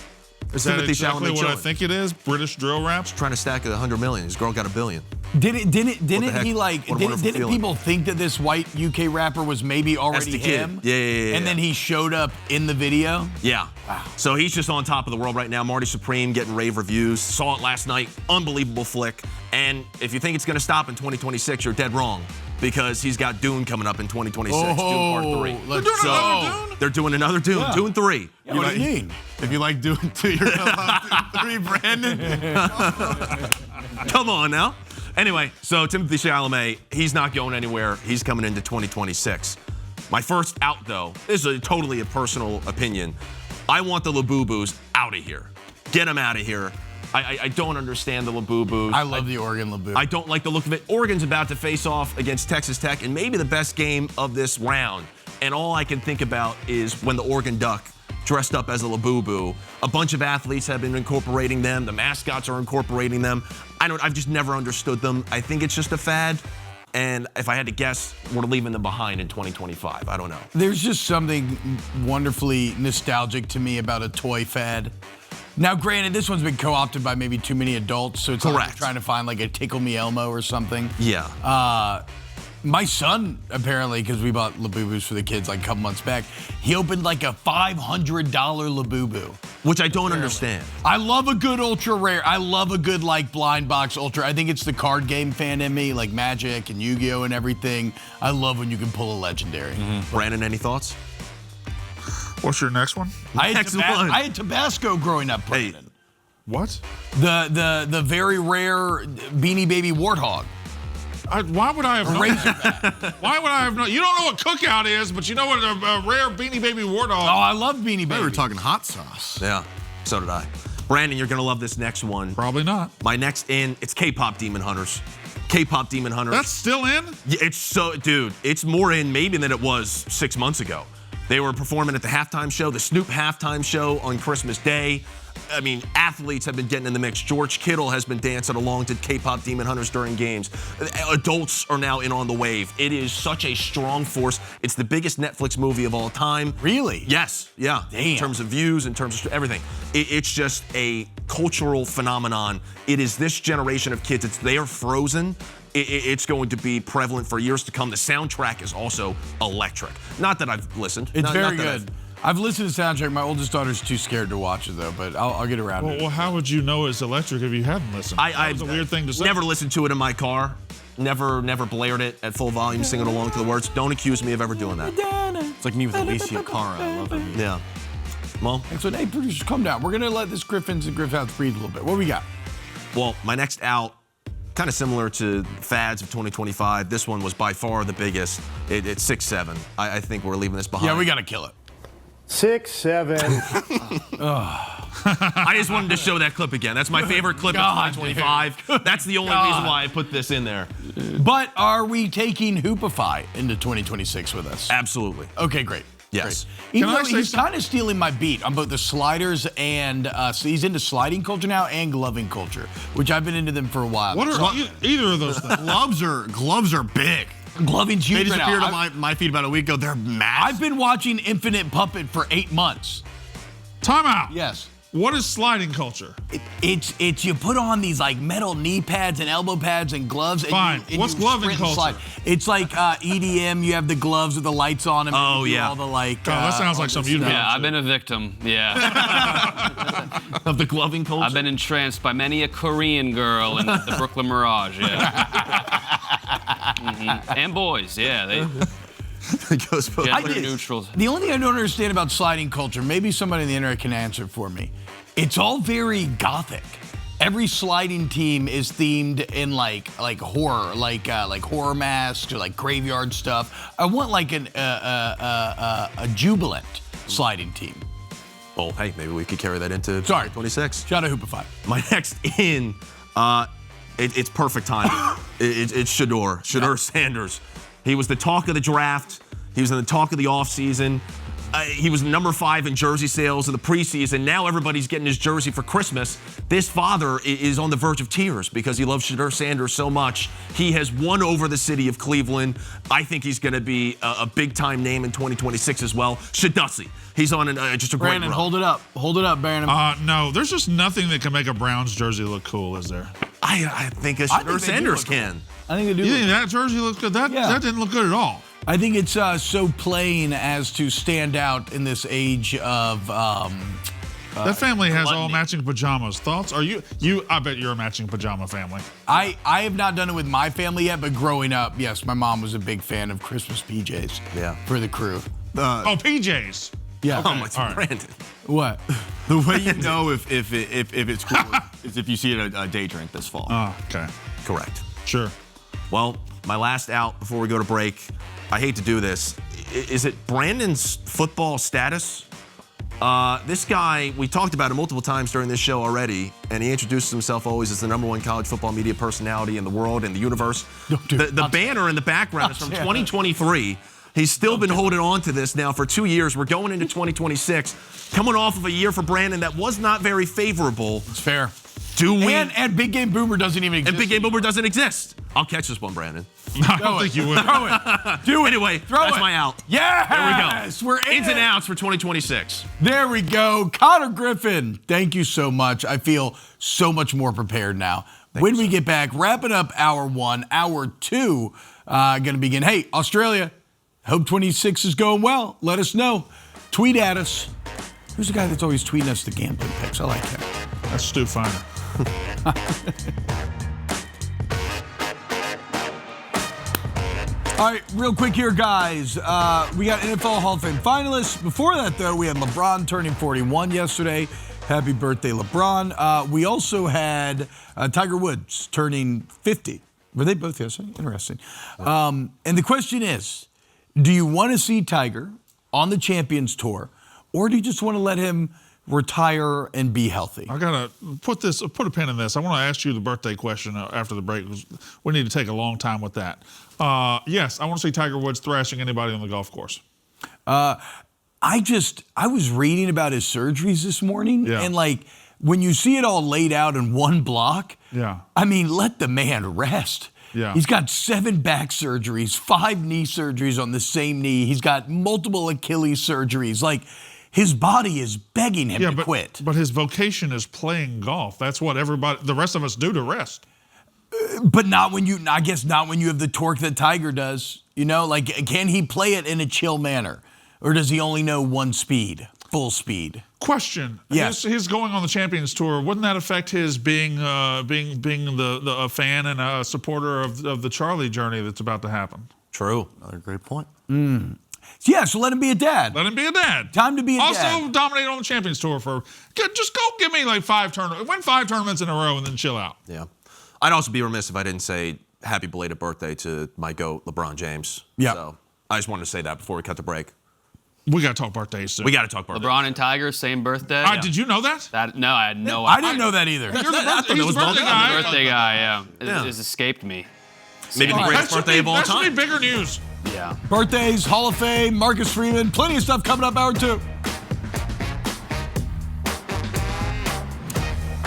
S2: Is that
S3: Timothy
S2: exactly
S3: Chalamet
S2: what I
S3: chilling.
S2: think it is? British drill rap?
S3: Trying to stack 100 million. His girl got $1 billion.
S1: Didn't
S3: heck?
S1: he like?
S3: What a wonderful
S1: Didn't
S3: feeling.
S1: people think that this white UK rapper was maybe already
S3: the kid.
S1: him?
S3: Yeah.
S1: And then he showed up in the video.
S3: Yeah.
S1: Wow.
S3: So he's just on top of the world right now. Marty Supreme getting rave reviews. Saw it last night. Unbelievable flick. And if you think it's going to stop in 2026, you're dead wrong. Because he's got Dune coming up in 2026. Dune Part 3.
S1: Let's go.
S3: They're doing another Dune.
S1: Yeah.
S3: Dune 3.
S1: Yeah, what do you mean?
S5: If you like doing 2, you're gonna love Dune 3, Brandon.
S3: Come on now. Anyway, so Timothy Chalamet, he's not going anywhere. He's coming into 2026. My first out, though, this is totally a personal opinion. I want the Labubu's out of here. Get them out of here. I don't understand the Labubu's.
S1: I love the Oregon Labubu.
S3: I don't like the look of it. Oregon's about to face off against Texas Tech in maybe the best game of this round. And all I can think about is when the Oregon Duck dressed up as a Labubu. A bunch of athletes have been incorporating them. The mascots are incorporating them. I've just never understood them. I think it's just a fad. And if I had to guess, we're leaving them behind in 2025. I don't know.
S1: There's just something wonderfully nostalgic to me about a toy fad. Now, granted, this one's been co-opted by maybe too many adults, so it's like
S3: Correct.
S1: trying to find like a Tickle Me Elmo or something.
S3: Yeah.
S1: My son, apparently, because we bought Labubus for the kids like a couple months back, he opened like a $500 Labubu.
S3: Which I don't understand.
S1: I love a good ultra rare. I love a good like blind box ultra. I think it's the card game fan in me, like Magic and Yu-Gi-Oh and everything. I love when you can pull a legendary.
S3: Brandon, any thoughts?
S2: What's your next one?
S1: I
S3: Next one.
S1: had Tabasco growing up,
S3: Hey.
S1: Brandon.
S2: What?
S1: The very rare Beanie Baby Warthog.
S2: Why would I have known?
S1: Razorback.
S2: Why would I have known? You don't know what cookout is, but you know what a rare Beanie Baby War Dog.
S1: Oh, I love Beanie Baby.
S5: We were talking hot sauce.
S3: Yeah, so did I. Brandon, you're going to love this next one.
S2: Probably not.
S3: My next in, it's K-pop Demon Hunters. K-pop Demon Hunters.
S2: That's still in?
S3: Yeah, it's so, dude, it's more in maybe than it was 6 months ago. They were performing at the halftime show, the Snoop halftime show on Christmas Day. I mean, athletes have been getting in the mix. George Kittle has been dancing along to K-pop Demon Hunters during games. Adults are now in on the wave. It is such a strong force. It's the biggest Netflix movie of all time.
S1: Really?
S3: Yes, yeah.
S1: Damn.
S3: In terms of views, in terms of everything. It's just a cultural phenomenon. It is this generation of kids. They are frozen. It's going to be prevalent for years to come. The soundtrack is also electric. Not that I've listened.
S1: It's
S3: Not
S1: very
S3: that
S1: good. I've listened to the soundtrack. My oldest daughter's too scared to watch it, though, but I'll get around to it.
S2: Well, how would you know it's electric if you hadn't listened? That was a weird thing to say.
S3: Never listened to it in my car. Never blared it at full volume, singing along to the words. Don't accuse me of ever doing that.
S5: It's like me with Alicia Cara. I love that music.
S3: Yeah. Well,
S1: And so, hey, producers, calm down. We're going to let this Griffins and Griff-Outs breathe a little bit. What do we got?
S3: well, my next out, kind of similar to fads of 2025. This one was by far the biggest. It's 6'7". I think we're leaving this behind.
S1: Yeah, we got to kill it.
S8: 6'7".
S3: I just wanted to show that clip again. That's my favorite clip
S1: God,
S3: of 2025. That's the only reason why I put this in there.
S1: But are we taking Hoopify into 2026 with us?
S3: Absolutely.
S1: Okay, great.
S3: Yes.
S1: Even though he's kind of stealing my beat on both the sliders and so he's into sliding culture now and gloving culture, which I've been into them for a while.
S2: What are either of those things?
S5: Gloves are big.
S1: Gloving's huge.
S5: They disappeared on my feed about a week ago. They're massive.
S1: I've been watching Infinite Puppet for 8 months.
S2: Time out.
S1: Yes.
S2: What is sliding culture?
S1: It's you put on these like metal knee pads and elbow pads and gloves.
S2: Fine.
S1: And
S2: What's gloving culture?
S1: It's like EDM. You have the gloves with the lights on them.
S3: Oh,
S1: and
S3: yeah.
S1: All the like.
S2: Oh, that sounds like something you'd be.
S4: Yeah, I've been a victim. Yeah.
S3: Of the gloving culture?
S4: I've been entranced by many a Korean girl in the Brooklyn Mirage. Yeah. And boys. Yeah. They. Gender neutrals.
S1: The only thing I don't understand about sliding culture, maybe somebody on the internet can answer it for me. It's all very gothic. Every sliding team is themed in like horror, like horror masks or like graveyard stuff. I want like a jubilant sliding team.
S3: Oh, hey, maybe we could carry that into 26.
S1: Shout out Hoopify.
S3: My next in, it's perfect timing. It's Shedeur Sanders. He was the talk of the draft. He was in the talk of the offseason. He was number 5 in jersey sales in the preseason. Now everybody's getting his jersey for Christmas. This father is on the verge of tears because he loves Shedeur Sanders so much. He has won over the city of Cleveland. I think he's going to be a big-time name in 2026 as well. Shadussy. He's on just a great
S1: Brandon,
S3: run.
S1: hold it up. Hold it up, Brandon.
S2: No, there's just nothing that can make a Browns jersey look cool, is there?
S3: I think Shedeur Sanders can.
S1: I think they do.
S2: You think that jersey looks good? That didn't look good at all.
S1: I think it's so plain as to stand out in this age of.
S2: That family has all matching pajamas. Thoughts? Are you? I bet you're a matching pajama family.
S1: I have not done it with my family yet, but growing up, yes, my mom was a big fan of Christmas PJs.
S3: Yeah.
S1: For the crew.
S2: PJs.
S1: Yeah.
S3: Oh my God, Brandon.
S1: What?
S5: The way you know if it's cool is if you see it at a day drink this fall.
S2: Oh, okay.
S3: Correct.
S2: Sure.
S3: Well, my last out before we go to break. I hate to do this. Is it Brandon's football status? This guy, we talked about him multiple times during this show already, and he introduces himself always as the #1 college football media personality in the world and the universe. The banner in the background is from 2023. He's still been holding on to this now for 2 years. We're going into 2026, coming off of a year for Brandon that was not very favorable.
S1: It's fair.
S3: And
S1: Big Game Boomer doesn't even exist.
S3: And Big Game Boomer doesn't exist. I'll catch this one, Brandon.
S2: I don't think you will.
S1: Throw it. Do it.
S3: Anyway, that's my out.
S1: Yes!
S3: There we go.
S1: We're in.
S3: Ins and outs for 2026.
S1: There we go. Connor Griffin, thank you so much. I feel so much more prepared now. When we get back, wrapping up hour 1, hour 2, going to begin. Hey, Australia, hope 26 is going well. Let us know. Tweet at us. Who's the guy that's always tweeting us the gambling picks? I like him.
S2: That's Stu Feiner.
S1: All right, real quick here, guys. We got NFL Hall of Fame finalists. Before that, though, we had LeBron turning 41 yesterday. Happy birthday, LeBron. We also had Tiger Woods turning 50. Were they both yesterday? Interesting. And the question is, do you want to see Tiger on the Champions Tour, or do you just want to let him retire and be healthy?
S2: I gotta put a pin in this. I want to ask you the birthday question after the break. We need to take a long time with that. Yes, I want to see Tiger Woods thrashing anybody on the golf course.
S1: I was reading about his surgeries this morning, and like when you see it all laid out in one block, I mean, let the man rest.
S2: Yeah.
S1: He's got 7 back surgeries, 5 knee surgeries on the same knee. He's got multiple Achilles surgeries. Like, his body is begging him to quit.
S2: But his vocation is playing golf. That's what the rest of us do to rest.
S1: But not when you have the torque that Tiger does. You know, like, can he play it in a chill manner? Or does he only know one speed, full speed?
S2: Question.
S1: Yes.
S2: His going on the Champions Tour, wouldn't that affect his being a fan and a supporter of the Charlie journey that's about to happen?
S3: True.
S5: Another great point.
S1: Yeah, so let him be a dad.
S2: Let him be a dad.
S1: Time to be a dad.
S2: Also dominate on the Champions Tour just go give me like 5 tournaments. Win 5 tournaments in a row and then chill out.
S3: Yeah. I'd also be remiss if I didn't say happy belated birthday to my GOAT, LeBron James.
S1: Yeah.
S3: So I just wanted to say that before we cut the break.
S2: We got to talk birthdays soon.
S3: We got to talk birthdays.
S4: LeBron and Tiger, same birthday.
S2: Did you know that?
S4: No, I had no
S1: I
S4: idea.
S1: didn't know that either.
S2: He's the birthday guy.
S4: I'm the birthday guy, yeah. It just escaped me.
S3: Maybe the greatest birthday of all time.
S2: That should be bigger news.
S4: Yeah.
S1: Birthdays, Hall of Fame, Marcus Freeman, plenty of stuff coming up hour 2.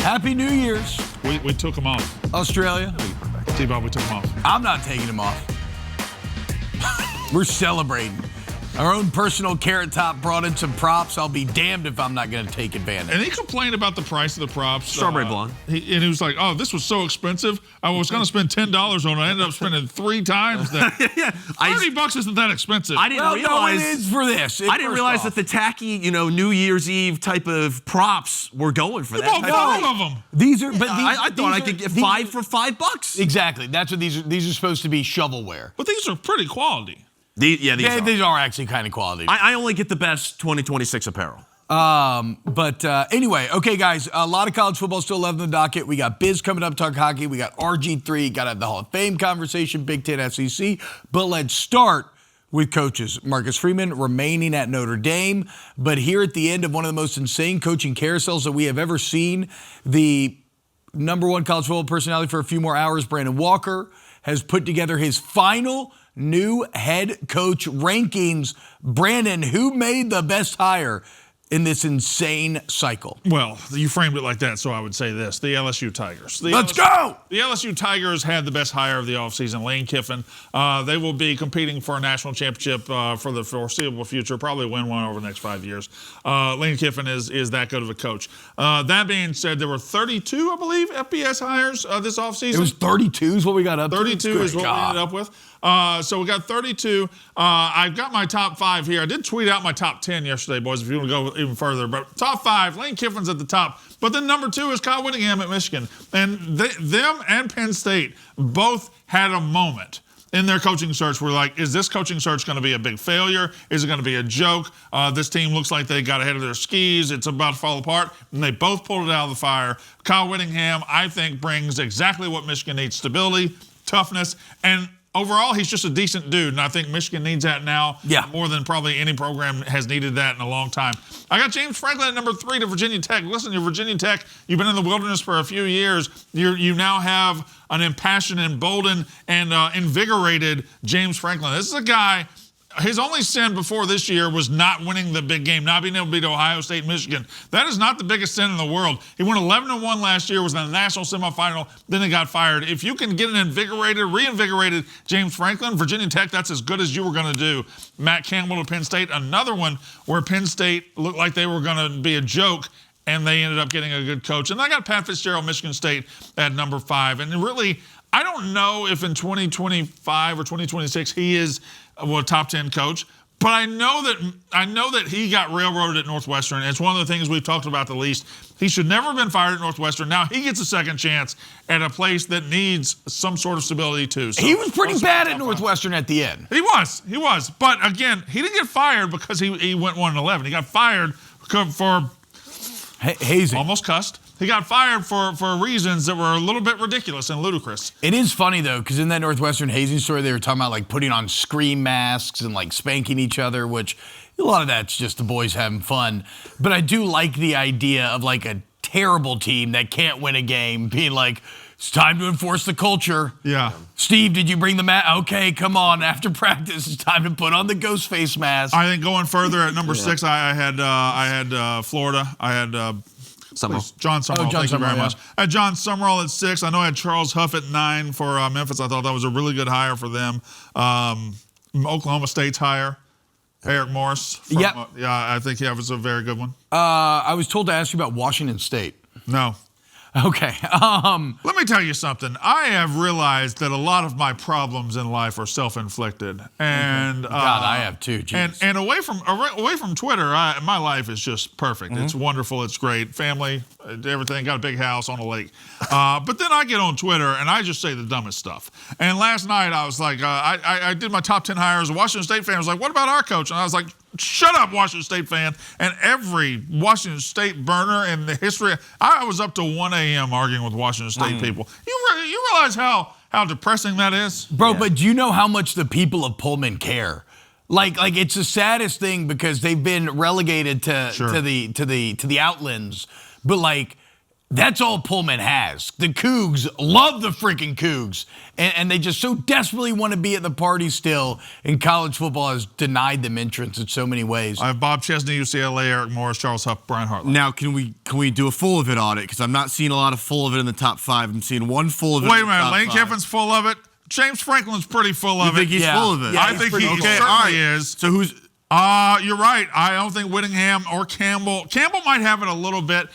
S1: Happy New Year's.
S2: We took them off.
S1: Australia.
S2: T-Bob, we took them off.
S1: I'm not taking them off. We're celebrating. Our own personal Carrot Top brought in some props. I'll be damned if I'm not going to take advantage.
S2: And he complained about the price of the props.
S3: Strawberry blonde.
S2: He was like, "Oh, this was so expensive. I was going to spend $10 on it. I ended up spending 3 times that.
S3: Yeah,
S2: $30 isn't that expensive."
S3: I didn't realize.
S1: No, it is for this.
S3: I didn't realize that the tacky, New Year's Eve type of props were going for that.
S2: You bought 5 of them.
S1: These are, but these,
S3: I thought I could get 5 for $5.
S1: Exactly. That's what these are. These are supposed to be shovelware.
S2: But these are pretty quality.
S3: These
S1: are actually kind of quality.
S3: I only get the best 2026 apparel.
S1: But anyway, okay, guys, a lot of college football still left in the docket. We got Biz coming up, talk hockey. We got RG3, got to have the Hall of Fame conversation, Big Ten, SEC. But let's start with coaches. Marcus Freeman remaining at Notre Dame. But here at the end of one of the most insane coaching carousels that we have ever seen, the #1 college football personality for a few more hours, Brandon Walker, has put together his final new head coach rankings. Brandon, who made the best hire in this insane cycle?
S2: Well, you framed it like that, so I would say this. The LSU Tigers.
S1: Let's go!
S2: The LSU Tigers had the best hire of the offseason, Lane Kiffin. They will be competing for a national championship for the foreseeable future, probably win one over the next 5 years. Lane Kiffin is that good of a coach. That being said, there were 32, I believe, FBS hires this offseason.
S1: It was 32 is what we got up to?
S2: 32 is what we ended up with. So we got 32. I've got my top 5 here. I did tweet out my top 10 yesterday, boys, if you want to go even further. But top 5, Lane Kiffin's at the top. But then number 2 is Kyle Whittingham at Michigan. And them and Penn State both had a moment in their coaching search where, like, is this coaching search going to be a big failure? Is it going to be a joke? This team looks like they got ahead of their skis. It's about to fall apart. And they both pulled it out of the fire. Kyle Whittingham, I think, brings exactly what Michigan needs: stability, toughness, and overall, he's just a decent dude, and I think Michigan needs that now more than probably any program has needed that in a long time. I got James Franklin at number 3 to Virginia Tech. Listen, you're Virginia Tech. You've been in the wilderness for a few years. You now have an impassioned, emboldened, and invigorated James Franklin. This is a guy. His only sin before this year was not winning the big game, not being able to beat Ohio State, Michigan. That is not the biggest sin in the world. He went 11-1 last year, was in the national semifinal, then he got fired. If you can get an reinvigorated James Franklin, Virginia Tech, that's as good as you were going to do. Matt Campbell to Penn State, another one where Penn State looked like they were going to be a joke, and they ended up getting a good coach. And I got Pat Fitzgerald, Michigan State, at number 5. And really, I don't know if in 2025 or 2026 he is a top 10 coach, but I know that he got railroaded at Northwestern. It's one of the things we've talked about the least. He should never have been fired at Northwestern. Now he gets a second chance at a place that needs some sort of stability too. So
S1: he was pretty bad at Northwestern at the end.
S2: He was. But again, he didn't get fired because he went 1-11. He got fired for
S1: hazing.
S2: Almost cussed. He got fired for reasons that were a little bit ridiculous and ludicrous.
S1: It is funny, though, because in that Northwestern hazing story, they were talking about, like, putting on scream masks and, like, spanking each other, which a lot of that's just the boys having fun. But I do like the idea of, like, a terrible team that can't win a game being like, it's time to enforce the culture.
S2: Yeah.
S1: Steve, did you bring the mask? Okay, come on. After practice, it's time to put on the ghost face mask.
S2: I think going further at number 6, I had Florida. I had John Summerall. Thank you very much. I had John Summerall at 6. I know I had Charles Huff at 9 for Memphis. I thought that was a really good hire for them. Oklahoma State's hire, Eric Morris. Yeah, I think that was a very good one.
S1: I was told to ask you about Washington State.
S2: No.
S1: Okay.
S2: Let me tell you something. I have realized that a lot of my problems in life are self-inflicted, and
S1: God, I have too. Geez.
S2: And away from Twitter, my life is just perfect. It's wonderful. It's great. Family, everything. Got a big house on a lake. But then I get on Twitter and I just say the dumbest stuff. And last night I was like, I did my top 10 hires. A Washington State fan was like, "What about our coach?" And I was like, shut up, Washington State fan. And every Washington State burner in the history, I was up to 1 a.m. arguing with Washington State people. You realize how depressing that is?
S1: Bro, but do you know how much the people of Pullman care? Like it's the saddest thing because they've been relegated to the outlands. But like That's all Pullman has. The Cougs love the freaking Cougs, and they just so desperately want to be at the party still, and college football has denied them entrance in so many ways.
S2: I have Bob Chesney, UCLA, Eric Morris, Charles Huff, Brian Hartline.
S5: Now, can we do a full of it audit? Because I'm not seeing a lot of full of it in the top 5. I'm seeing one full of it.
S2: Wait a minute, Lane Kiffin's full of it. James Franklin's pretty full of it.
S5: You think he's full of it?
S1: Yeah,
S2: I think he certainly is.
S5: So who's...
S2: You're right. I don't think Whittingham or Campbell. Campbell might have it a little bit.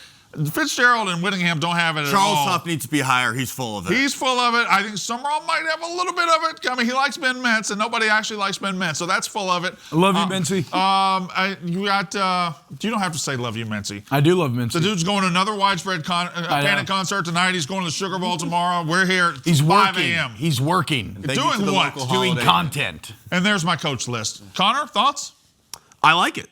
S2: Fitzgerald and Whittingham don't have it at all.
S5: Charles Huff needs to be higher. He's full of it.
S2: He's full of it. I think Summerall might have a little bit of it. I mean, he likes Ben Mintz, and nobody actually likes Ben Mintz, so that's full of it.
S1: I love you, Mincy.
S2: You got. You don't have to say love you, Mincy.
S1: I do love Mincy.
S2: The dude's going to another widespread Panic concert tonight. He's going to the Sugar Bowl tomorrow. We're here at 5 a.m.
S1: He's working.
S2: Doing what?
S1: Doing content.
S2: And there's my coach list. Connor, thoughts?
S3: I like it.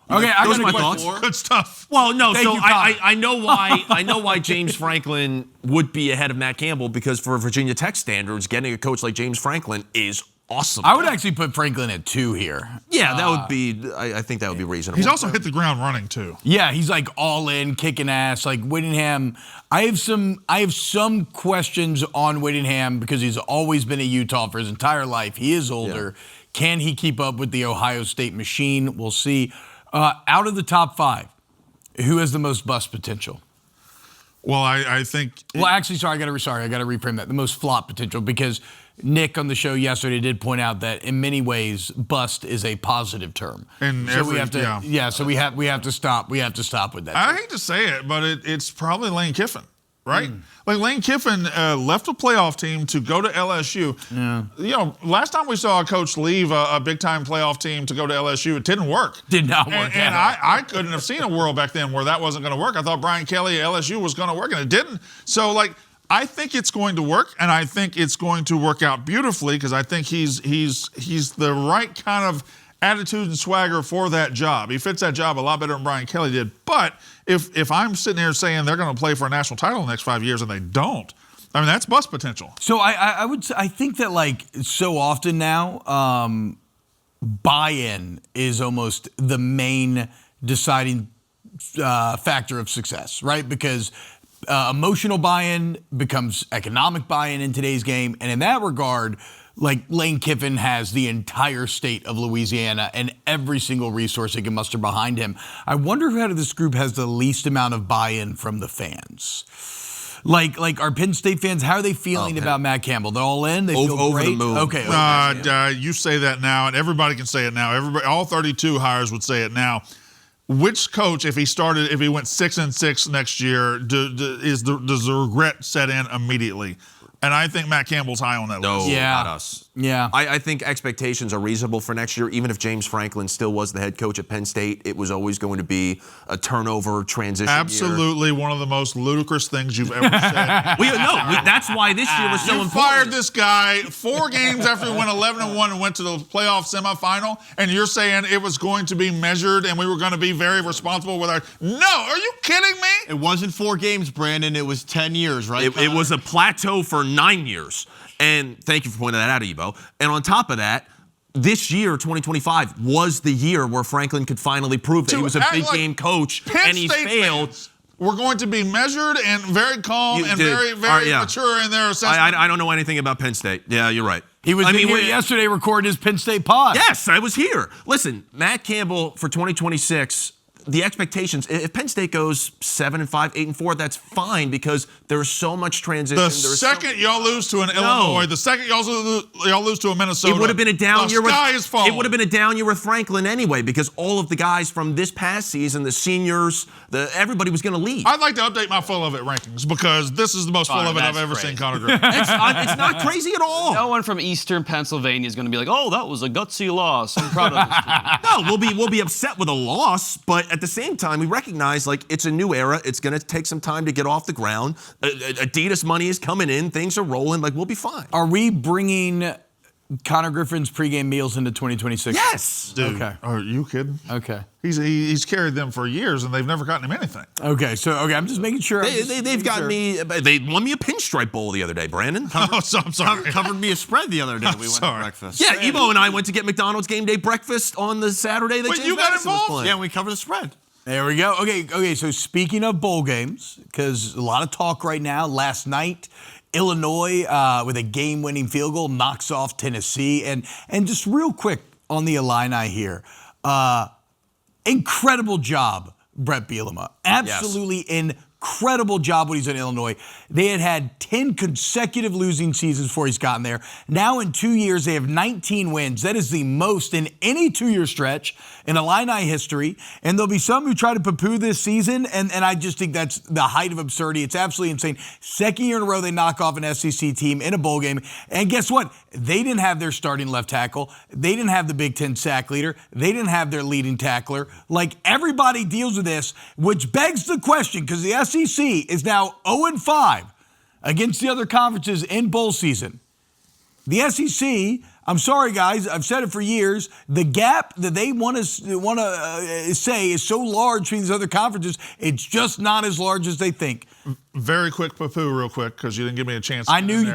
S1: Okay, I
S3: Those
S1: got
S3: are
S1: a
S3: my
S1: question.
S3: thoughts.
S2: Good stuff.
S3: Well, no,
S1: Thank
S3: so
S1: you, Connor.
S3: I know why I know why James Franklin would be ahead of Matt Campbell, because for Virginia Tech standards, getting a coach like James Franklin is awesome.
S1: I would actually put Franklin at 2 here.
S3: Yeah, that would be. I think that would be reasonable.
S2: He's also hit the ground running too.
S1: Yeah, he's like all in, kicking ass. Like Whittingham, I have some questions on Whittingham because he's always been at Utah for his entire life. He is older. Yeah. Can he keep up with the Ohio State machine? We'll see. Out of the top 5, who has the most bust potential?
S2: Well, I think.
S1: Well, actually, I got to reframe that. The most flop potential, because Nick on the show yesterday did point out that in many ways, bust is a positive term.
S2: And
S1: so we have to, so we have to stop. We have to stop with that.
S2: I hate to say it, but it's probably Lane Kiffin, right? Like Lane Kiffin left a playoff team to go to LSU.
S1: Yeah.
S2: You know, last time we saw a coach leave a big-time playoff team to go to LSU, it didn't work.
S1: Did not work.
S2: And I couldn't have seen a world back then where that wasn't going to work. I thought Brian Kelly at LSU was going to work, and it didn't. So, I think it's going to work, and I think it's going to work out beautifully, because I think he's the right kind of attitude and swagger for that job. He fits that job a lot better than Brian Kelly did. But if I'm sitting here saying they're going to play for a national title in the next 5 years and they don't, I mean, that's bust potential.
S1: So I think that so often now, buy-in is almost the main deciding factor of success, right? Because emotional buy-in becomes economic buy-in in today's game, and in that regard, Lane Kiffin has the entire state of Louisiana and every single resource he can muster behind him. I wonder who out of this group has the least amount of buy-in from the fans. Like our Penn State fans, how are they feeling about Matt Campbell? They're all in? They feel
S3: over
S1: great?
S3: the moon.
S1: Okay.
S2: You say that now, and everybody can say it now. All 32 hires would say it now. Which coach, if he went 6-6 next year, does the regret set in immediately? And I think Matt Campbell's high on that list.
S1: Yeah.
S3: Not us.
S1: Yeah.
S3: I think expectations are reasonable for next year. Even if James Franklin still was the head coach at Penn State, it was always going to be a turnover transition
S2: Absolutely
S3: year.
S2: One of the most ludicrous things you've ever said.
S3: That's why this year was so
S2: you
S3: important.
S2: Fired this guy 4 games after he went 11-1 and went to the playoff semifinal, and you're saying it was going to be measured and we were going to be very responsible with our... No, are you kidding me?
S5: It wasn't 4 games, Brandon. It was 10 years, right?
S3: It was a plateau for 9 years. And thank you for pointing that out, Ebo. And on top of that, this year, 2025, was the year where Franklin could finally prove that he was a big game coach, and he's failed.
S2: We're going to be measured and very calm very mature in their assessment.
S3: I don't know anything about Penn State. Yeah, you're right.
S1: He was here yesterday recording his Penn State pod.
S3: Yes, I was here. Listen, Matt Campbell for 2026, the expectations, if Penn State goes 7-5, 8-4, that's fine, because there's so much transition.
S2: The second y'all lose to an Illinois, the second y'all lose to a Minnesota,
S3: it would have been a down year.
S2: The sky is falling.
S3: It would have been a down year with Franklin anyway, because all of the guys from this past season, the seniors, everybody was going to leave.
S2: I'd like to update my full of it rankings, because this is the most full of it I've ever seen Connor Griffin.
S3: It's not crazy at all.
S4: No one from Eastern Pennsylvania is going to be like, "Oh, that was a gutsy loss. I'm proud of this team."
S3: No, we'll be upset with a loss, but at the same time, we recognize it's a new era. It's going to take some time to get off the ground. Adidas money is coming in. Things are rolling. We'll be fine.
S1: Are we bringing Connor Griffin's pregame meals into 2026?
S3: Yes.
S2: Dude,
S1: okay.
S2: Are you kidding?
S1: Okay.
S2: He's carried them for years, and they've never gotten him anything.
S1: Okay, I'm just making sure.
S3: They've gotten me. They won me a pinstripe bowl the other day, Brandon.
S2: I'm sorry.
S5: Covered me a spread the other day. We went to breakfast.
S3: Yeah, Ebo and I went to get McDonald's game day breakfast on the Saturday that James
S2: you got
S3: Madison was
S2: involved?
S3: playing.
S5: Yeah, we covered the spread.
S1: There we go. Okay. So speaking of bowl games, because a lot of talk right now. Last night, Illinois with a game-winning field goal knocks off Tennessee, and just real quick on the Illini here, incredible job, Brett Bielema. Absolutely incredible job when he's in Illinois. They had 10 consecutive losing seasons before he's gotten there. Now in 2 years, they have 19 wins. That is the most in any 2-year stretch in Illini history. And there'll be some who try to poo-poo this season, and I just think that's the height of absurdity. It's absolutely insane. Second year in a row, they knock off an SEC team in a bowl game. And guess what? They didn't have their starting left tackle. They didn't have the Big Ten sack leader. They didn't have their leading tackler. Like, everybody deals with this, which begs the question, because the SEC is now 0-5 against the other conferences in bowl season. The SEC, I'm sorry, guys, I've said it for years, the gap that they want to say is so large between these other conferences, it's just not as large as they think.
S2: Very quick poo-poo real quick, because you didn't give me a chance.
S1: I knew you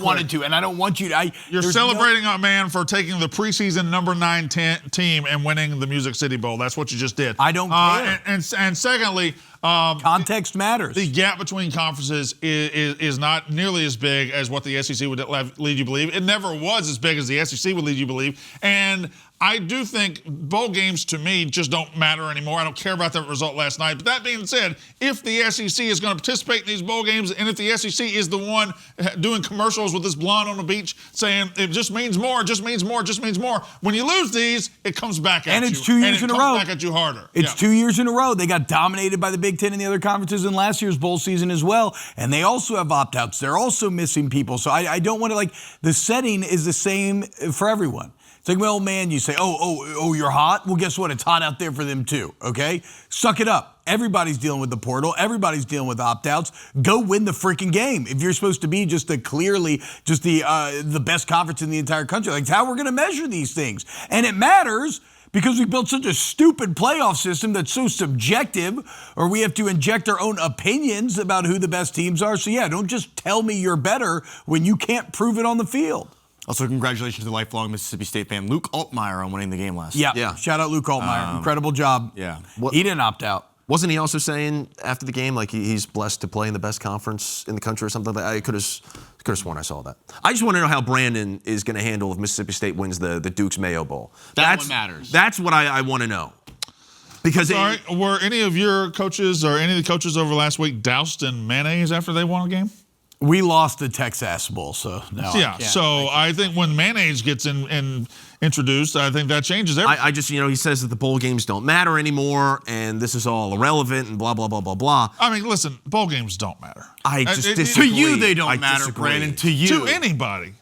S1: wanted to, and I don't want you to.
S2: You're celebrating a man for taking the preseason number 9 team and winning the Music City Bowl. That's what you just did.
S1: I don't care.
S2: And secondly,
S1: context matters.
S2: The gap between conferences is not nearly as big as what the SEC would lead you to believe. It never was as big as the SEC would lead you to believe. And I do think bowl games, to me, just don't matter anymore. I don't care about the result last night. But that being said, if the SEC is going to participate in these bowl games, and if the SEC is the one doing commercials with this blonde on the beach saying it just means more, just means more, just means more, when you lose these, it comes back at you.
S1: And it's 2 years in a row.
S2: And it comes back at you harder.
S1: It's 2 years in a row. They got dominated by the Big Ten and the other conferences in last year's bowl season as well. And they also have opt-outs. They're also missing people. So I don't want to, the setting is the same for everyone. It's like, well, man, you say, oh, you're hot? Well, guess what? It's hot out there for them too, okay? Suck it up. Everybody's dealing with the portal. Everybody's dealing with opt-outs. Go win the freaking game. If you're supposed to be the best conference in the entire country, that's how we're going to measure these things. And it matters because we built such a stupid playoff system that's so subjective, or we have to inject our own opinions about who the best teams are. So, yeah, don't just tell me you're better when you can't prove it on the field.
S5: Also, congratulations to lifelong Mississippi State fan Luke Altmaier on winning the game last night.
S1: Yeah. Shout out Luke Altmaier. Incredible job.
S5: Yeah.
S1: He didn't opt out.
S3: Wasn't he also saying after the game, he's blessed to play in the best conference in the country or something like that? I could have sworn I saw that. I just want to know how Brandon is going to handle if Mississippi State wins the Duke's Mayo Bowl.
S5: That's what matters.
S3: That's what I want to know. Because
S2: were any of your coaches or any of the coaches over last week doused in mayonnaise after they won a game?
S1: We lost the Texas Bowl, so no.
S2: Yeah, I think when mayonnaise gets introduced, I think that changes everything.
S3: I just, he says that the bowl games don't matter anymore, and this is all irrelevant, and blah, blah, blah, blah, blah.
S2: I mean, listen, bowl games don't matter.
S3: I just disagree.
S5: To you, they don't matter, Brandon. To you.
S2: To anybody.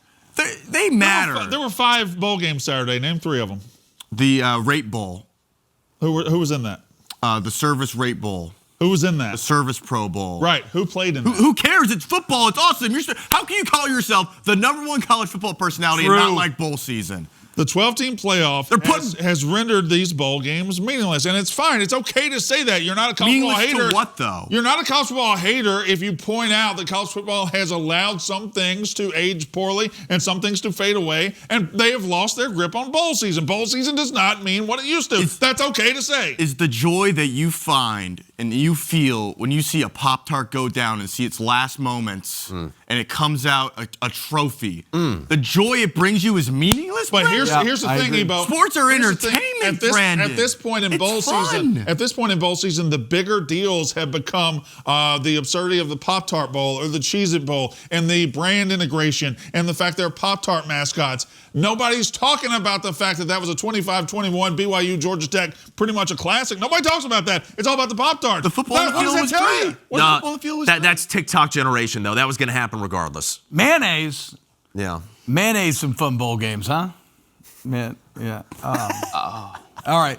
S5: They matter.
S2: There were 5 bowl games Saturday. Name 3 of them.
S5: The Rate Bowl.
S2: Who was in that?
S5: The Service Rate Bowl.
S2: Who was in that?
S5: The Service Pro Bowl.
S2: Right. Who played in that?
S5: Who cares? It's football. It's awesome. How can you call yourself the #1 college football personality and not like bowl season?
S2: The 12-team playoff has rendered these bowl games meaningless, and it's fine. It's okay to say that. You're not a college football hater.
S5: Meaningless to what, though?
S2: You're not a college football hater if you point out that college football has allowed some things to age poorly and some things to fade away, and they have lost their grip on bowl season. Bowl season does not mean what it used to. That's okay to say.
S5: Is the joy that you find and you feel when you see a Pop-Tart go down and see its last moments and it comes out a trophy, the joy it brings you is meaningless?
S2: But here's the thing, Ebo.
S5: Sports are entertainment, Brandon.
S2: At this point in bowl season, the bigger deals have become the absurdity of the Pop-Tart Bowl or the Cheez-It Bowl and the brand integration and the fact they're Pop-Tart mascots. Nobody's talking about the fact that was a 25-21 BYU Georgia Tech, pretty much a classic. Nobody talks about that. It's all about the Pop-Tart.
S5: The football on the field was great.
S3: That's TikTok generation, though. That was going to happen regardless.
S1: Mayonnaise.
S3: Yeah.
S1: Mayonnaise, some fun bowl games, huh? Man, yeah. All right.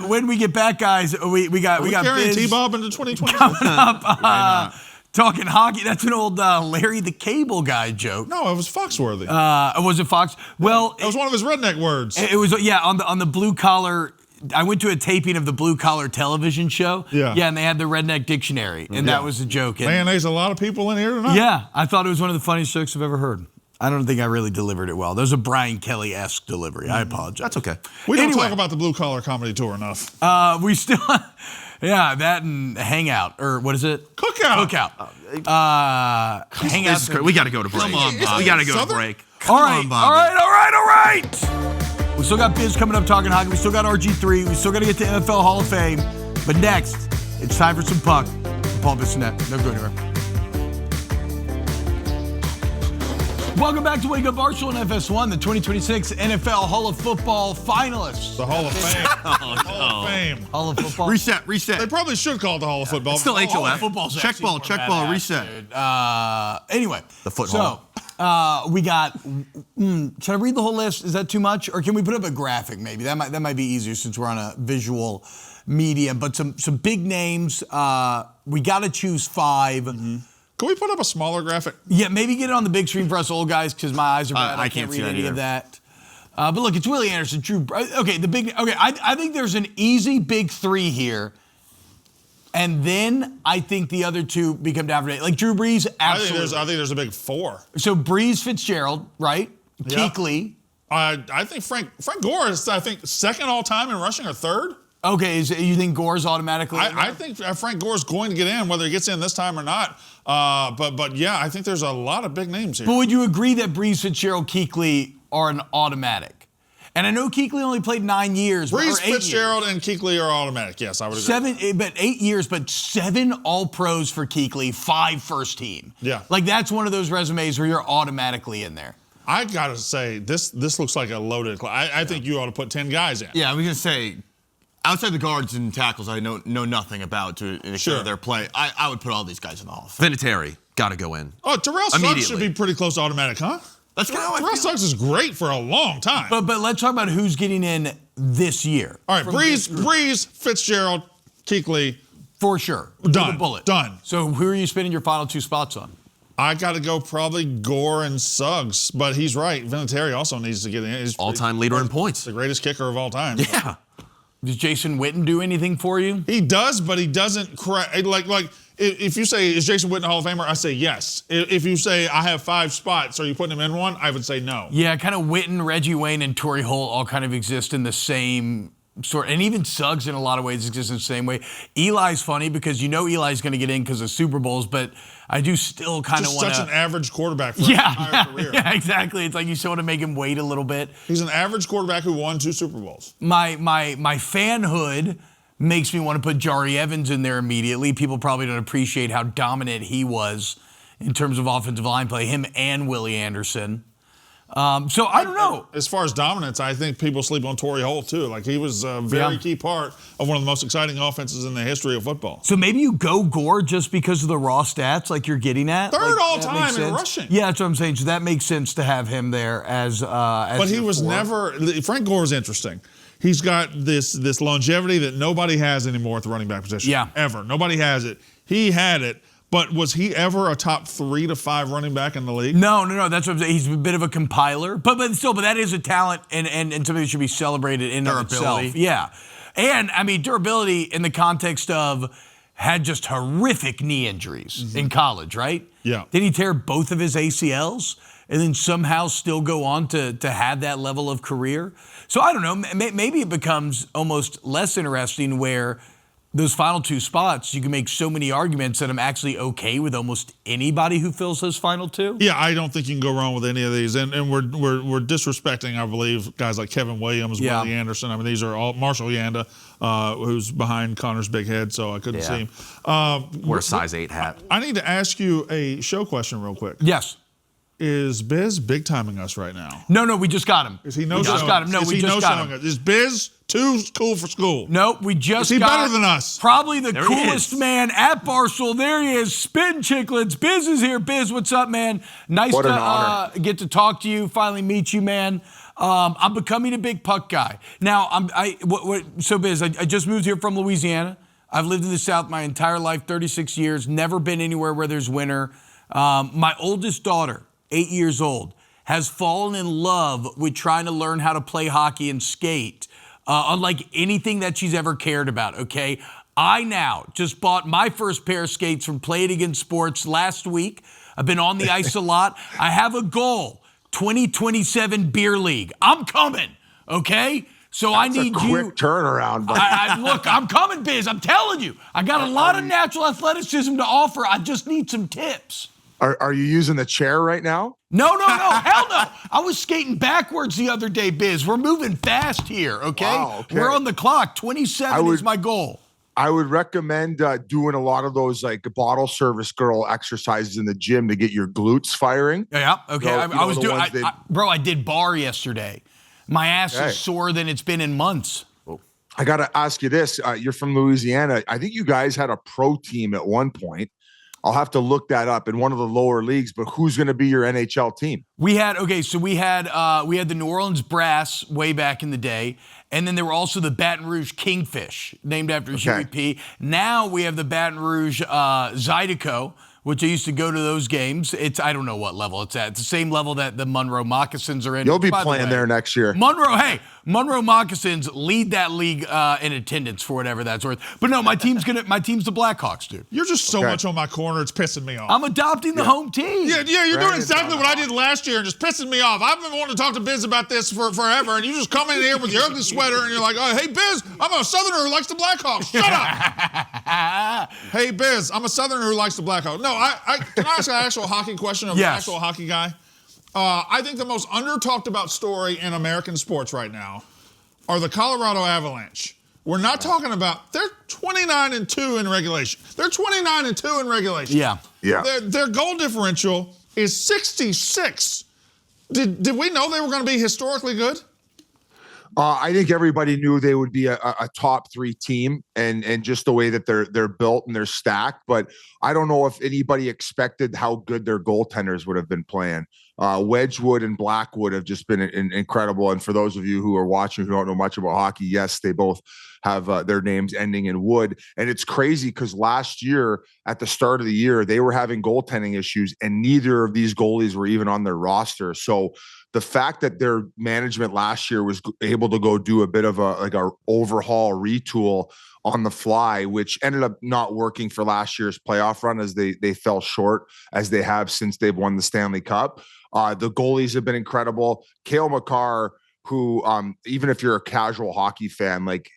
S1: When we get back, guys, we got
S2: carrying
S1: Biz
S2: T-Bob into 2020
S1: coming up. Talking hockey. That's an old Larry the Cable Guy joke.
S2: No, it was Foxworthy.
S1: Was it Fox? Well,
S2: it was one of his redneck words.
S1: It was on the blue collar. I went to a taping of the Blue Collar television show. Yeah, and they had the Redneck Dictionary, and that was a joke.
S2: Man, there's a lot of people in here tonight.
S1: Yeah, I thought it was one of the funniest jokes I've ever heard. I don't think I really delivered it well. There's a Brian Kelly-esque delivery. I apologize.
S3: That's okay.
S2: We don't talk about the Blue Collar Comedy Tour enough.
S1: We still, that and Hangout, or what is it?
S2: Cookout.
S1: Hangout.
S3: We got to go to break.
S5: Come on, Bobby.
S3: We got to go to break.
S1: All right. We still got Biz coming up talking hockey. We still got RG3. We still got to get to NFL Hall of Fame. But next, it's time for some puck. Paul Bissonnette. No go anywhere. Welcome back to Wake Up Barstool and FS1, the 2026 NFL Hall of Football finalists.
S2: The Hall of Fame. Hall of Fame.
S1: Hall of Football.
S5: Reset.
S2: They probably should call it the Hall of Football.
S3: It's still HOF.
S1: Football's
S5: Check ball, reset.
S1: Anyway.
S3: The foot hall.
S1: So, we got, should I read the whole list? Is that too much? Or can we put up a graphic maybe? That might be easier since we're on a visual medium. But some big names. We got to choose 5.
S2: Mm-hmm. Can we put up a smaller graphic?
S1: Yeah, maybe get it on the big screen for us old guys because my eyes are bad. I can't read any of that. But look, it's Willie Anderson, Drew. Okay, I think there's an easy big 3 here. And then I think the other 2 become down for day. Like Drew Brees, absolutely.
S2: I think there's a big 4.
S1: So Brees, Fitzgerald, right?
S2: Yeah.
S1: Kuechly.
S2: I think Frank Gore is, second all time in rushing or third.
S1: Okay, you think Gore's automatically?
S2: I think Frank Gore's going to get in, whether he gets in this time or not. But yeah, I think there's a lot of big names here.
S1: But would you agree that Brees, Fitzgerald, Kuechly are an automatic? And I know Kuechly only played 9 years.
S2: Brees, Fitzgerald, and Kuechly are automatic. Yes, I would agree. 8 years, but 7 All-Pros for Kuechly, 5 first team. Yeah.
S1: Like that's one of those resumes where you're automatically in there.
S2: I gotta say, this looks like a loaded class. I think you ought to put 10 guys in.
S5: Yeah, I was gonna say, outside the guards and tackles, I know nothing about to extent of their play. I would put all these guys in the Hall of Fame.
S3: Vinatieri, got to go in.
S2: Oh, Terrell Suggs should be pretty close to automatic, huh? Terrell Suggs is great for a long time.
S1: But let's talk about who's getting in this year.
S2: All right, Brees, Fitzgerald, Kuechly.
S1: For sure.
S2: Done.
S1: Bullet.
S2: Done.
S1: So who are you spending your final 2 spots on?
S2: I got to go probably Gore and Suggs, but he's right. Vinatieri also needs to get in. He's
S3: all-time leader in points.
S2: The greatest kicker of all time.
S3: Yeah.
S1: Does Jason Witten do anything for you?
S2: He does, but he doesn't like if you say, is Jason Witten a Hall of Famer? I say yes. If you say, I have 5 spots, are you putting him in one? I would say no.
S1: Yeah, kind of Witten, Reggie Wayne, and Torrey Holt all kind of exist in the same sort. And even Suggs, in a lot of ways, exists in the same way. Eli's funny because you know Eli's going to get in because of Super Bowls, but I do still kind of want to.
S2: Such an average quarterback for his entire career.
S1: Yeah, exactly. It's like you still want to make him wait a little bit.
S2: He's an average quarterback who won 2 Super Bowls.
S1: My fanhood makes me want to put Jari Evans in there immediately. People probably don't appreciate how dominant he was in terms of offensive line play, him and Willie Anderson. So I don't know.
S2: As far as dominance, I think people sleep on Torrey Holt too. Like he was a very key part of one of the most exciting offenses in the history of football.
S1: So maybe you go Gore just because of the raw stats, like you're getting at.
S2: Third all time in rushing.
S1: Yeah, that's what I'm saying. So that makes sense to have him there as. But
S2: he was never. Frank Gore is interesting. He's got this longevity that nobody has anymore at the running back position.
S1: Yeah.
S2: Ever. Nobody has it. He had it. But was he ever a top 3 to 5 running back in the league?
S1: No. That's what I'm saying. He's a bit of a compiler. But that is a talent and something that should be celebrated in and of itself. Yeah. And, I mean, durability in the context of had just horrific knee injuries in college, right?
S2: Yeah.
S1: Did he tear both of his ACLs and then somehow still go on to have that level of career? So I don't know. Maybe it becomes almost less interesting where those final 2 spots, you can make so many arguments that I'm actually okay with almost anybody who fills those final 2.
S2: Yeah, I don't think you can go wrong with any of these. And we're disrespecting, I believe, guys like Kevin Williams, Willie Anderson. I mean, these are all Marshall Yanda, who's behind Connor's big head, so I couldn't see him.
S3: Wear a size 8 hat.
S2: I need to ask you a show question real quick.
S1: Yes.
S2: Is Biz big timing us right now?
S1: No, we just got him.
S2: Is he no
S1: We
S2: showing?
S1: just got him. No,
S2: is
S1: we
S2: he
S1: just
S2: no
S1: got
S2: showing
S1: him.
S2: us? Is Biz too cool for school?
S1: Nope, we just got.
S2: Is he better than us?
S1: Probably the
S3: There he
S1: coolest
S3: is.
S1: man at Barstool. There he is, Spin Chicklets. Biz is here. Biz, what's up, man? Nice
S9: What an
S1: to
S9: honor.
S1: get to talk to you, finally meet you, man. I'm becoming a big puck guy. Now, so Biz, I just moved here from Louisiana. I've lived in the South my entire life, 36 years, never been anywhere where there's winter. My oldest daughter, 8 years old, has fallen in love with trying to learn how to play hockey and skate, unlike anything that she's ever cared about, okay? I now just bought my first pair of skates from Play It Again Sports last week. I've been on the ice a lot. I have a goal 2027 beer league. I'm coming, okay? So I need
S9: a quick turnaround.
S1: Look, I'm coming, Biz. I'm telling you. I got a lot of natural athleticism to offer. I just need some tips.
S9: Are you using the chair right now?
S1: No. Hell no. I was skating backwards the other day, Biz. We're moving fast here, okay?
S9: Wow, okay.
S1: We're on the clock. 27 is my goal.
S9: I would recommend doing a lot of those like bottle service girl exercises in the gym to get your glutes firing.
S1: Yeah, okay.
S9: I was doing,
S1: bro, I did bar yesterday. My ass is sore than it's been in months.
S9: I got to ask you this. You're from Louisiana. I think you guys had a pro team at one point. I'll have to look that up in one of the lower leagues, but who's going to be your NHL team?
S1: We had the New Orleans Brass way back in the day, and then there were also the Baton Rouge Kingfish, named after Jimmy P. Now we have the Baton Rouge Zydeco, which I used to go to those games. I don't know what level it's at. It's the same level that the Monroe Moccasins are in.
S9: You'll be playing there next year.
S1: Monroe Moccasins lead that league in attendance for whatever that's worth. But no, my team's the Blackhawks, dude.
S2: You're just so much on my corner, it's pissing me off.
S1: I'm adopting the home team.
S2: Yeah, you're doing exactly what I did last year and just pissing me off. I've been wanting to talk to Biz about this for forever, and you just come in here with your ugly sweater and you're like, oh, hey, Biz, I'm a Southerner who likes the Blackhawks. Shut up. Hey, Biz, I'm a Southerner who likes the Blackhawks. No, can I ask an actual hockey question of an actual hockey guy? I think the most under-talked about story in American sports right now are the Colorado Avalanche. We're not talking about, they're 29-2 in regulation. They're 29-2 in regulation.
S1: Yeah.
S2: Their goal differential is 66. Did we know they were going to be historically good?
S9: I think everybody knew they would be a top 3 team, and just the way that they're built and they're stacked. But I don't know if anybody expected how good their goaltenders would have been playing. Wedgwood and Blackwood have just been incredible. And for those of you who are watching who don't know much about hockey, yes, they both have their names ending in wood. And it's crazy because last year, at the start of the year, they were having goaltending issues, and neither of these goalies were even on their roster. So the fact that their management last year was able to go do a bit of a overhaul, retool on the fly, which ended up not working for last year's playoff run, as they fell short as they have since they've won the Stanley Cup. The goalies have been incredible. Cale Makar, who even if you're a casual hockey fan, like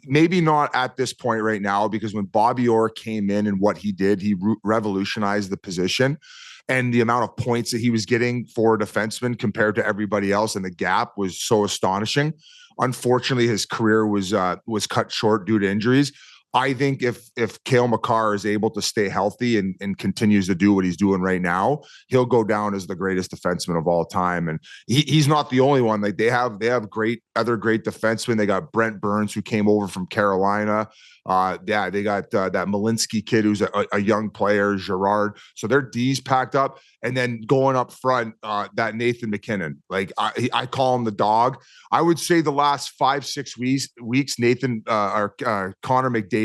S9: maybe not at this point right now, because when Bobby Orr came in and what he did, he revolutionized the position. And the amount of points that he was getting for a defenseman compared to everybody else, and the gap was so astonishing. Unfortunately, his career was cut short due to injuries. I think if Cale Makar is able to stay healthy and continues to do what he's doing right now, he'll go down as the greatest defenseman of all time. And he's not the only one. Like they have other great defensemen. They got Brent Burns, who came over from Carolina. They got that Malinsky kid who's a young player, Gerard. So their D's packed up. And then going up front, that Nathan McKinnon, like I call him the dog. I would say the last 5-6 weeks, Nathan or Connor McDavid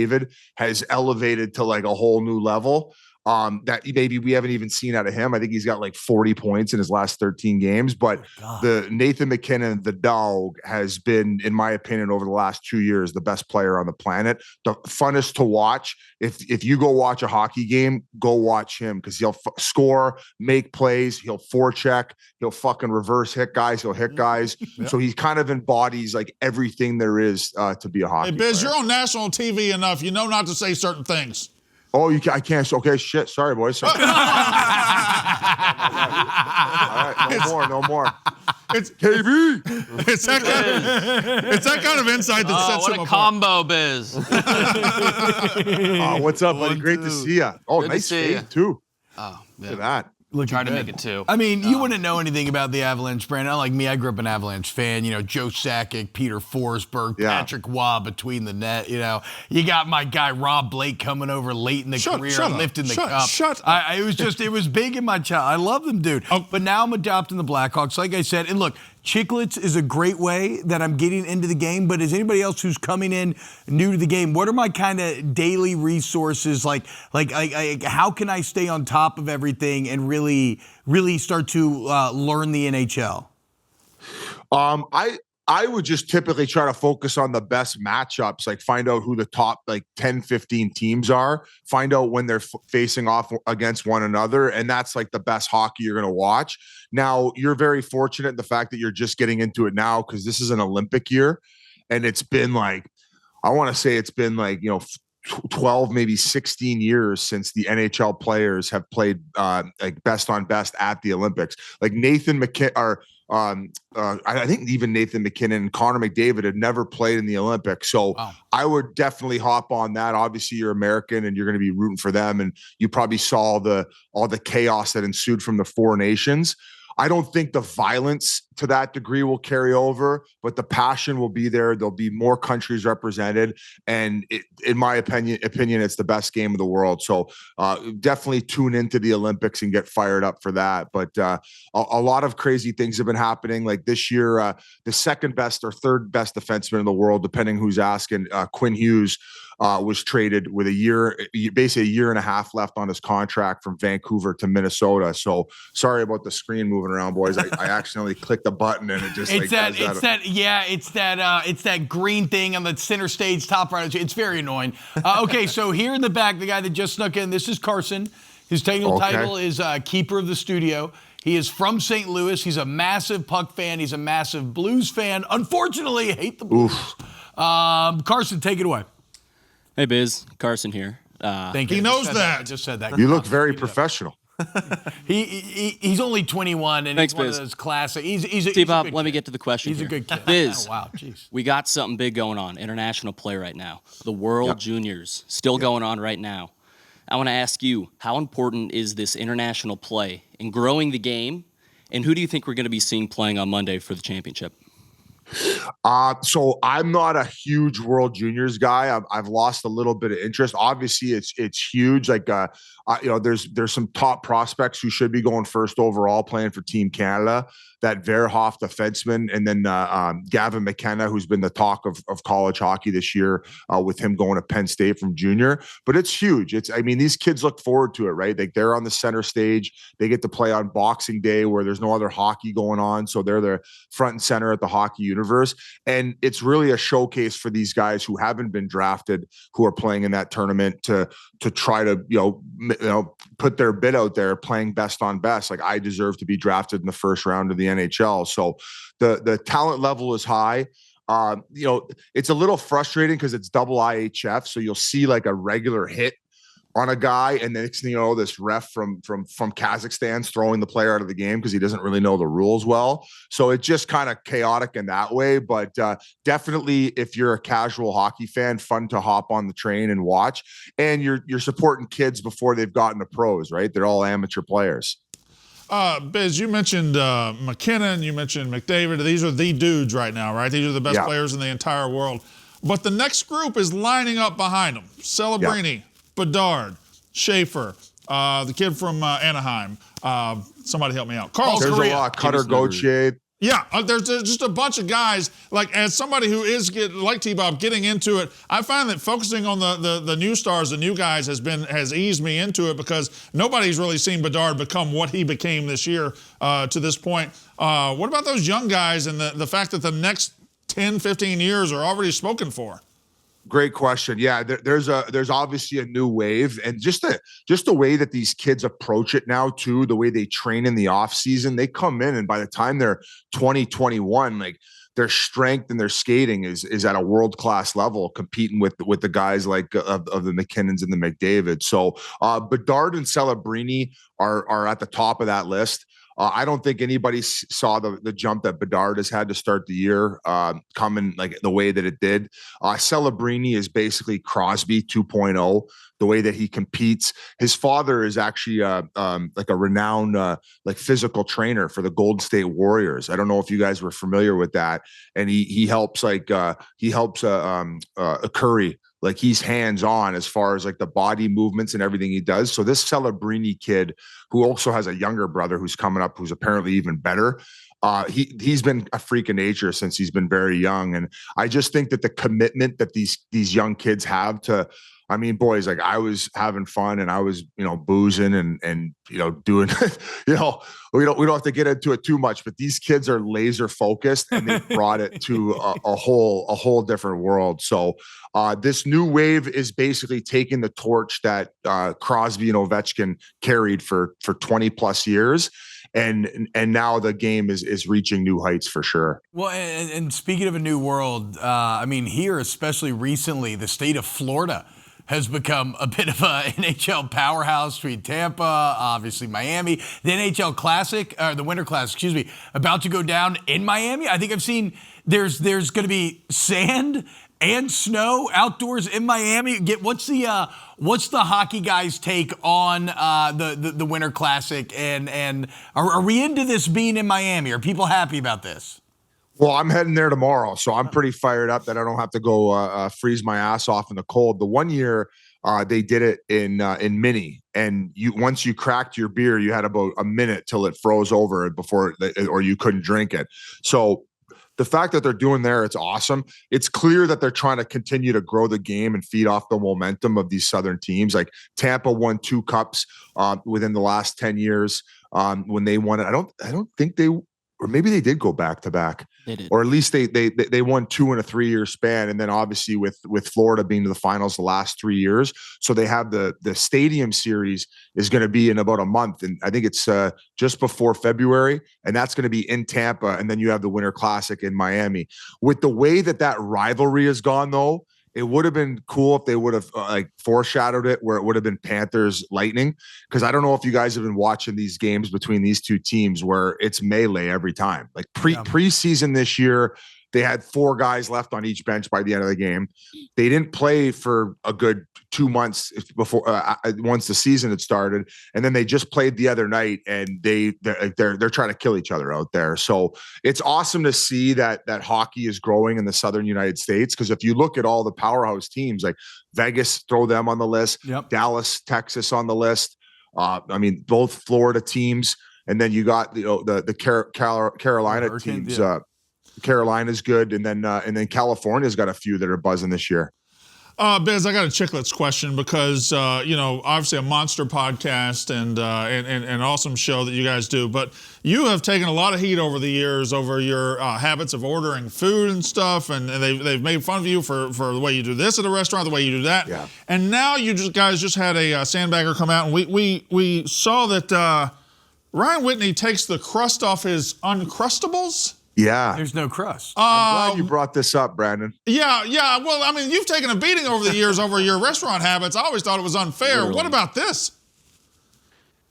S9: has elevated to like a whole new level. That maybe we haven't even seen out of him. I think he's got like 40 points in his last 13 games. But the Nathan McKinnon, the dog, has been, in my opinion, over the last 2 years, the best player on the planet. The funnest to watch. If you go watch a hockey game, go watch him, because he'll score, make plays, he'll forecheck, he'll fucking reverse hit guys, he'll hit guys. So he kind of embodies like everything there is to be a hockey player.
S2: Hey, Biz, you're on national TV enough. You know not to say certain things.
S9: Oh, I can't. Okay, shit. Sorry, boys. Sorry. All right, no more.
S2: It's
S9: KB.
S2: It's that kind of insight that sets him apart.
S4: What a combo, Biz.
S9: What's up, buddy? Great to see you. Oh,
S4: Good
S9: nice
S4: to see
S9: fade, too.
S4: Oh,
S9: Look at that.
S4: Try to make it 2.
S1: I mean, you wouldn't know anything about the Avalanche brand. Unlike me, I grew up an Avalanche fan. You know, Joe Sakic, Peter Forsberg, Patrick Waugh between the net. You know, you got my guy Rob Blake coming over late in the career, lifting the cup. It was big in my child. I love them, dude. But now I'm adopting the Blackhawks, like I said. And look, Chicklets is a great way that I'm getting into the game, but as anybody else who's coming in new to the game, what are my kind of daily resources? Like how can I stay on top of everything and really start to learn the NHL?
S9: I would just typically try to focus on the best matchups, like find out who the top 10, 15 teams are, find out when they're facing off against one another. And that's like the best hockey you're going to watch. Now, you're very fortunate in the fact that you're just getting into it now because this is an Olympic year. And it's been I want to say it's been 12, maybe 16 years since the NHL players have played best on best at the Olympics. Like Nathan McKinnon, I think even Nathan McKinnon and Connor McDavid had never played in the Olympics. So wow. I would definitely hop on that. Obviously, you're American and you're going to be rooting for them. And you probably saw all the chaos that ensued from the Four Nations. I don't think the violence to that degree will carry over, but the passion will be there. There'll be more countries represented. And in my opinion, it's the best game of the world. So definitely tune into the Olympics and get fired up for that. But a lot of crazy things have been happening. Like this year, the second best or third best defenseman in the world, depending who's asking, Quinn Hughes, was traded with basically a year and a half left on his contract from Vancouver to Minnesota. So sorry about the screen moving around, boys. I accidentally clicked the button and it just it's that green thing on the center stage top right. It's very annoying. Okay, so here in the back, the guy that just snuck in, this is Carson. His technical title is Keeper of the Studio. He is from St. Louis. He's a massive Puck fan. He's a massive Blues fan. Unfortunately, I hate the Blues. Carson, take it away.
S10: Hey, Biz. Carson here.
S2: Thank you. He knows that.
S1: I just said that.
S9: You look very professional.
S1: He's only 21, and
S10: Thanks,
S1: he's one
S10: Biz.
S1: of those classic. He's a
S10: T-Bob,
S1: good
S10: let me
S1: kid.
S10: get to the question
S1: He's
S10: here.
S1: a good kid.
S10: Biz,
S1: oh, wow, jeez.
S10: We got something big going on. International play right now. The World Juniors still going on right now. I want to ask you, how important is this international play in growing the game, and who do you think we're going to be seeing playing on Monday for the championship?
S9: So I'm not a huge World Juniors guy. I've lost a little bit of interest. Obviously, it's huge. There's some top prospects who should be going first overall playing for Team Canada. That Verhoff defenseman, and then Gavin McKenna, who's been the talk of college hockey this year, with him going to Penn State from junior. But it's huge. These kids look forward to it, right? Like they're on the center stage. They get to play on Boxing Day where there's no other hockey going on. So they're the front and center at the hockey universe. And it's really a showcase for these guys who haven't been drafted, who are playing in that tournament to try to, put their bid out there playing best on best. Like I deserve to be drafted in the first round of the NHL. So the talent level is high. It's a little frustrating because it's double IHF. So you'll see like a regular hit on a guy, and the next thing you know, this ref from Kazakhstan's throwing the player out of the game because he doesn't really know the rules well. So it's just kind of chaotic in that way. But definitely, if you're a casual hockey fan, fun to hop on the train and watch. And you're supporting kids before they've gotten to pros, right? They're all amateur players.
S2: Biz, you mentioned McKinnon, you mentioned McDavid. These are the dudes right now, right? These are the best players in the entire world. But the next group is lining up behind them. Celebrini, Bedard, Schaefer, the kid from Anaheim. Somebody help me out. Carl
S9: There's
S2: Correa.
S9: a lot. Cutter Gauthier.
S2: Yeah, there's just a bunch of guys. Like, as somebody who is like T-Bob getting into it, I find that focusing on the new stars, the new guys, has eased me into it because nobody's really seen Bedard become what he became this year to this point. What about those young guys and the fact that the next 10, 15 years are already spoken for?
S9: Great question. Yeah, there's obviously a new wave, and just the way that these kids approach it now too, the way they train in the off season, they come in and by the time they're 20, 21, like their strength and their skating is at a world-class level, competing with the guys like of the McKinnons and the McDavid. So Bedard and Celebrini are at the top of that list. I don't think anybody saw the jump that Bedard has had to start the year coming like the way that it did. Celebrini is basically Crosby 2.0, the way that he competes. His father is actually like a renowned like physical trainer for the Golden State Warriors. I don't know if you guys were familiar with that. And he helps Curry. Like he's hands-on as far as like the body movements and everything he does. So this Celebrini kid, who also has a younger brother who's coming up, who's apparently even better, he's been a freak of nature since he's been very young. And I just think that the commitment that these young kids have to, I mean, boys, like I was having fun and I was, boozing and doing, we don't have to get into it too much, but these kids are laser focused and they brought it to a whole different world. So this new wave is basically taking the torch that Crosby and Ovechkin carried for 20 plus years. And now the game is reaching new heights for sure.
S1: Well, and speaking of a new world, here, especially recently, the state of Florida has become a bit of a NHL powerhouse between Tampa, obviously Miami, the NHL Classic, or the Winter Classic, about to go down in Miami. I think I've seen there's going to be sand and snow outdoors in Miami. What's the hockey guys' take on the Winter Classic? And are we into this being in Miami? Are people happy about this?
S9: Well, I'm heading there tomorrow, so I'm pretty fired up that I don't have to go freeze my ass off in the cold. The one year they did it in Mini, and once you cracked your beer, you had about a minute till it froze over or you couldn't drink it. So the fact that they're doing there, it's awesome. It's clear that they're trying to continue to grow the game and feed off the momentum of these Southern teams. Like Tampa won 2 cups within the last 10 years when they won it. I don't think they. Or maybe they did go back to back, or at least they won 2 in a 3-year span. And then obviously with Florida being to the finals the last 3 years. So they have the stadium series is going to be in about a month. And I think it's just before February, and that's going to be in Tampa. And then you have the Winter Classic in Miami. With the way that rivalry has gone though, it would have been cool if they would have foreshadowed it where it would have been Panthers Lightning. Because I don't know if you guys have been watching these games between these two teams where it's melee every time. Like preseason this year, they had 4 guys left on each bench by the end of the game. They didn't play for a good 2 months before once the season had started, and then they just played the other night, and they're trying to kill each other out there. So it's awesome to see that hockey is growing in the Southern United States. Because if you look at all the powerhouse teams, like Vegas, throw them on the list. Yep. Dallas, Texas on the list. Both Florida teams, and then you got the Carolina teams. Yeah. Carolina's good, and then California's got a few that are buzzing this year.
S2: Biz, I got a Chicklets question because obviously a monster podcast and an awesome show that you guys do, but you have taken a lot of heat over the years over your habits of ordering food and stuff, and they've made fun of you for the way you do this at a restaurant, the way you do that. Yeah. And now you guys just had a sandbagger come out, and we saw that Ryan Whitney takes the crust off his Uncrustables.
S9: Yeah.
S1: There's no crust.
S9: I'm glad you brought this up, Brandon.
S2: Yeah. Well, you've taken a beating over the years over your restaurant habits. I always thought it was unfair. Literally. What about this?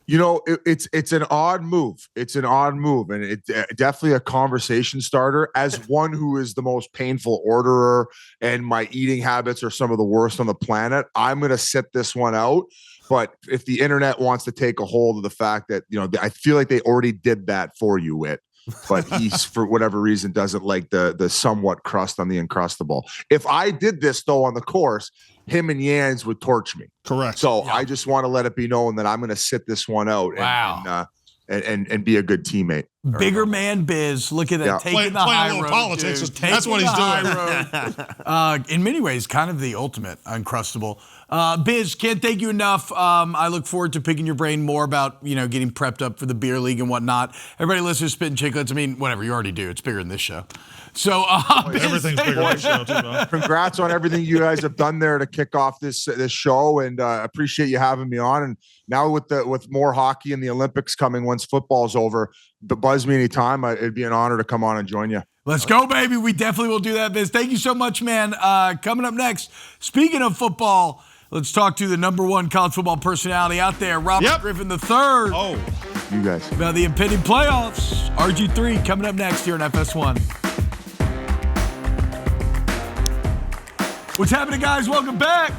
S9: It's an odd move. It's an odd move, and it's definitely a conversation starter. As one who is the most painful orderer, and my eating habits are some of the worst on the planet, I'm going to sit this one out. But if the internet wants to take a hold of the fact that, I feel like they already did that for you, Whit. But he's, for whatever reason, doesn't like the somewhat crust on the Uncrustable. If I did this, though, on the course, him and Yans would torch me.
S2: Correct.
S9: So I just want to let it be known that I'm going to sit this one out.
S1: Wow.
S9: And be a good teammate.
S1: Bigger man Biz. Look at that. Yeah. Taking the high road.
S2: Politics. That's what he's
S1: doing. In many ways, kind of the ultimate Uncrustable. Biz, can't thank you enough. I look forward to picking your brain more about, getting prepped up for the beer league and whatnot. Everybody listen to Spittin' Chicklets. Whatever, you already do. It's bigger than this show. So Biz,
S2: everything's bigger than this show, too.
S9: Congrats on everything you guys have done there to kick off this show, and appreciate you having me on. And now with more hockey and the Olympics coming once football's over, buzz me anytime. It'd be an honor to come on and join you.
S1: Let's go, baby. We definitely will do that, Biz. Thank you so much, man. Coming up next, speaking of football, let's talk to the #1 college football personality out there, Robert Griffin III.
S2: Oh,
S9: you guys.
S1: About the impending playoffs. RG3 coming up next here on FS1. What's happening, guys? Welcome back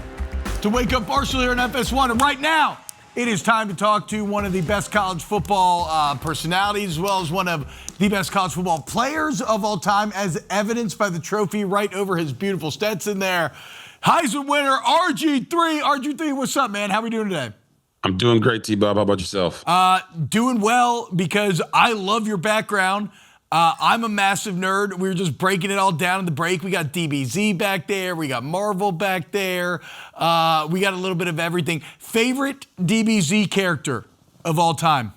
S1: to Wake Up Barstool here on FS1. And right now, it is time to talk to one of the best college football personalities, as well as one of the best college football players of all time, as evidenced by the trophy right over his beautiful Stetson there. Heisman winner, RG3. RG3, what's up, man? How are we doing today?
S11: I'm doing great, T-Bob. How about yourself?
S1: Doing well, because I love your background. I'm a massive nerd. We were just breaking it all down in the break. We got DBZ back there. We got Marvel back there. We got a little bit of everything. Favorite DBZ character of all time?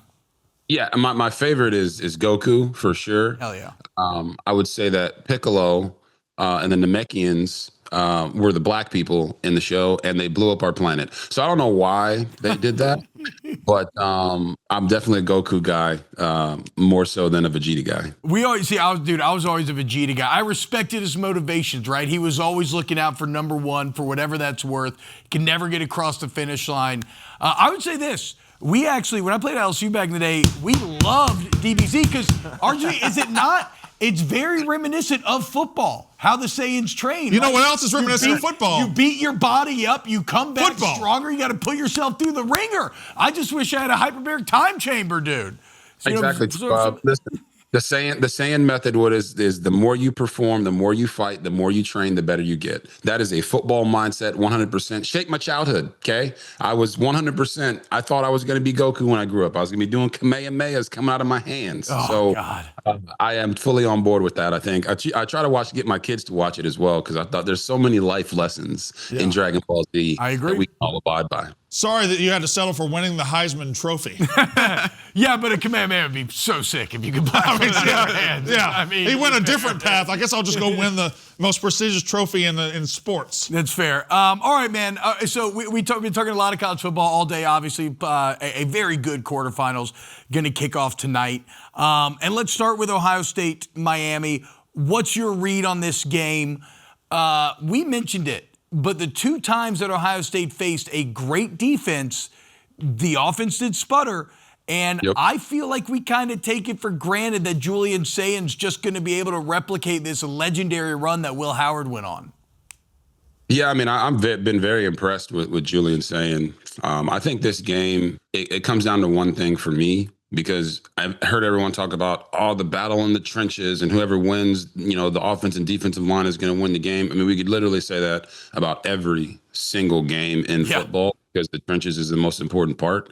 S11: Yeah, my favorite is Goku for sure.
S1: Hell yeah.
S11: I would say that Piccolo and the Namekians were the black people in the show, and they blew up our planet. So I don't know why they did that, but I'm definitely a Goku guy, more so than a Vegeta guy.
S1: We always see, I was always a Vegeta guy. I respected his motivations, right? He was always looking out for number one for whatever that's worth. Could never get across the finish line. I would say this. We actually, when I played LSU back in the day, we loved DBZ because, RG, is it not? It's very reminiscent of football, how the Saiyans train.
S2: You know what else is reminiscent of football?
S1: You beat your body up, you come back
S2: Football.
S1: stronger, you got to put yourself through the ringer. I just wish I had a hyperbaric time chamber, dude. So,
S11: Exactly. Listen, the Saiyan method is the more you perform, the more you fight, the more you train, the better you get. That is a football mindset, 100%. Shake my childhood, okay? I was 100%. I thought I was going to be Goku when I grew up. I was going to be doing Kamehamehas coming out of my hands.
S1: Oh, God.
S11: I am fully on board with that. I think I try to get my kids to watch it as well because I thought there's so many life lessons in Dragon Ball Z that we can all abide by.
S2: Sorry that you had to settle for winning the Heisman Trophy.
S1: Yeah, but a Kamehameha would be so sick if you could buy it with your hands.
S2: Yeah,
S1: I mean,
S2: he went a different path. I guess I'll just go win the most prestigious trophy in sports.
S1: That's fair. All right, man. So we've been talking a lot of college football all day, obviously. A very good quarterfinals going to kick off tonight. And let's start with Ohio State, Miami. What's your read on this game? We mentioned it, but the two times that Ohio State faced a great defense, the offense did sputter. And I feel like we kind of take it for granted that Julian Sayan's just going to be able to replicate this legendary run that Will Howard went on.
S11: Yeah, I mean, I've been very impressed with Julian Sayan. I think this game, it comes down to one thing for me, because I've heard everyone talk about the battle in the trenches and whoever wins, the offense and defensive line is going to win the game. I mean, we could literally say that about every single game in football, because the trenches is the most important part.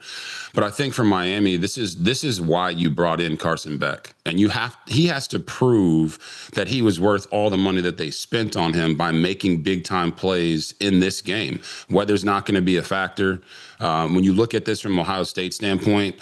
S11: But I think for Miami, this is why you brought in Carson Beck. And he has to prove that he was worth all the money that they spent on him by making big time plays in this game. Weather's not going to be a factor. When you look at this from Ohio State standpoint,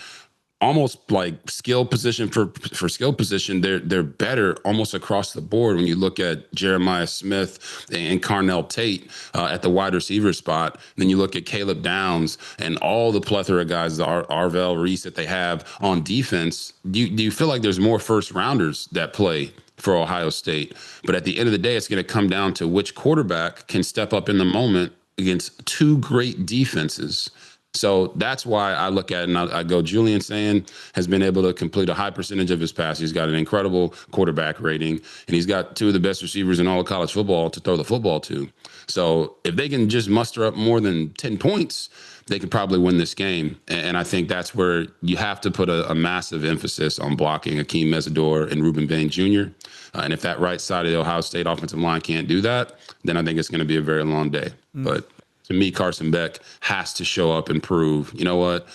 S11: almost like skill position for skill position, they're better almost across the board. When you look at Jeremiah Smith and Carnell Tate at the wide receiver spot, then you look at Caleb Downs and all the plethora of guys, Arvell Reese that they have on defense. Do you feel like there's more first rounders that play for Ohio State? But at the end of the day, it's going to come down to which quarterback can step up in the moment against two great defenses. So that's why I look at it and I go, Julian Sayan has been able to complete a high percentage of his passes. He's got an incredible quarterback rating, and he's got two of the best receivers in all of college football to throw the football to. So if they can just muster up more than 10 points, they could probably win this game. And I think that's where you have to put a massive emphasis on blocking Akeem Mesidor and Reuben Bain Jr. And if that right side of the Ohio State offensive line can't do that, then I think it's going to be a very long day. But to me, Carson Beck has to show up and prove, you know what,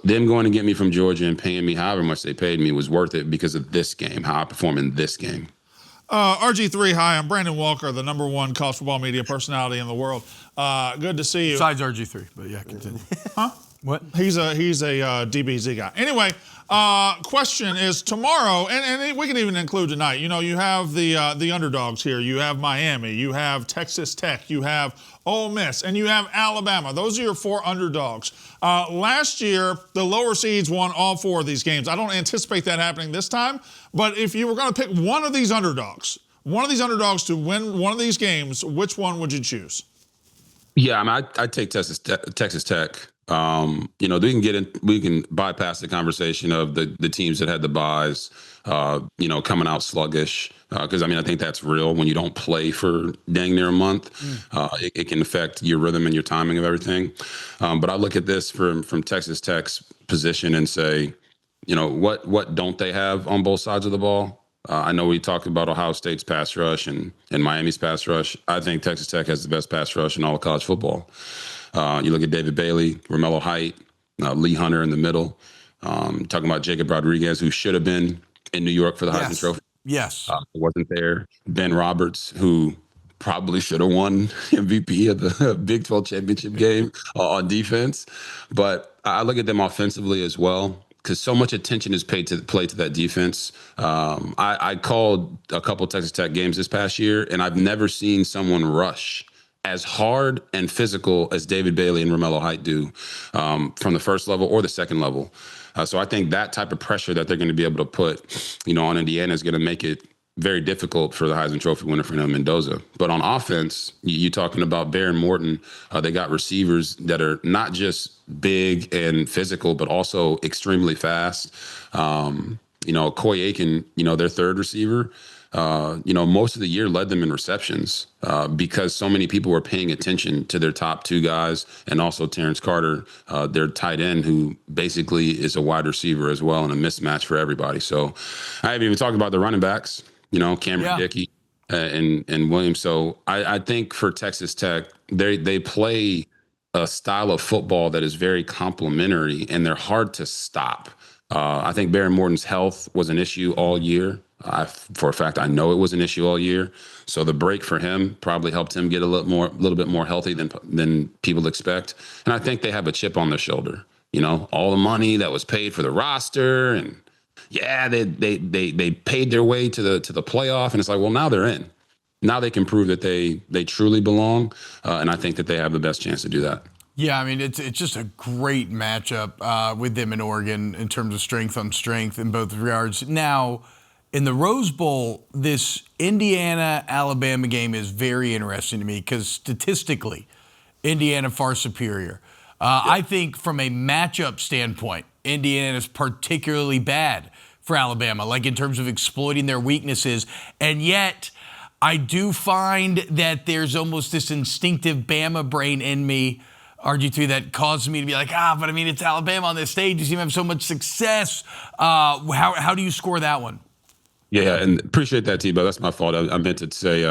S11: them going to get me from Georgia and paying me however much they paid me was worth it because of this game, how I perform in this game.
S2: RG3, hi, I'm Brandon Walker, the #1 college football media personality in the world. Good to see you.
S1: Besides RG3, but yeah, continue.
S2: Huh?
S1: What?
S2: He's a DBZ guy. Anyway, question is tomorrow, and we can even include tonight. You have the underdogs here. You have Miami. You have Texas Tech. You have Ole Miss, and you have Alabama. Those are your four underdogs. Last year, the lower seeds won all four of these games. I don't anticipate that happening this time, but if you were going to pick one of these underdogs to win one of these games, which one would you choose?
S11: Yeah, I mean, I'd take Texas Tech. We can bypass the conversation of the teams that had the buys, coming out sluggish. Because, I think that's real. When you don't play for dang near a month, it can affect your rhythm and your timing of everything. But I look at this from Texas Tech's position and say, what don't they have on both sides of the ball? I know we talked about Ohio State's pass rush and Miami's pass rush. I think Texas Tech has the best pass rush in all of college football. You look at David Bailey, Romello Height, Lee Hunter in the middle. Talking about Jacob Rodriguez, who should have been in New York for the Heisman Trophy.
S1: Yes.
S11: Wasn't there. Ben Roberts, who probably should have won MVP of the Big 12 championship game on defense. But I look at them offensively as well, because so much attention is paid to that defense. I called a couple Texas Tech games this past year, and I've never seen someone rush as hard and physical as David Bailey and Romello Height do from the first level or the second level. So I think that type of pressure that they're going to be able to put, on Indiana is going to make it very difficult for the Heisman Trophy winner, Fernando Mendoza. But on offense, you're talking about Bear and Morton. They got receivers that are not just big and physical, but also extremely fast. Coy Aiken, their third receiver, most of the year led them in receptions because so many people were paying attention to their top two guys, and also Terrence Carter, their tight end, who basically is a wide receiver as well and a mismatch for everybody. So I haven't even talked about the running backs, Cameron Dickey and Williams. So I think for Texas Tech, they play a style of football that is very complementary, and they're hard to stop. I think Baron Morton's health was an issue all year. For a fact, I know it was an issue all year. So the break for him probably helped him get a little bit more healthy than people expect. And I think they have a chip on their shoulder. All the money that was paid for the roster, and they paid their way to the playoff, and it's like, well, now they're in. Now they can prove that they truly belong, and I think that they have the best chance to do that.
S1: Yeah, I mean, it's just a great matchup with them in Oregon in terms of strength on strength in both regards. Now, in the Rose Bowl, this Indiana-Alabama game is very interesting to me because statistically, Indiana far superior. I think from a matchup standpoint, Indiana is particularly bad for Alabama, like in terms of exploiting their weaknesses. And yet, I do find that there's almost this instinctive Bama brain in me, RG3, that causes me to be like, but I mean, it's Alabama on this stage. You seem to have so much success. How do you score that one?
S11: Yeah, and appreciate that, T-Bo. That's my fault. I meant to say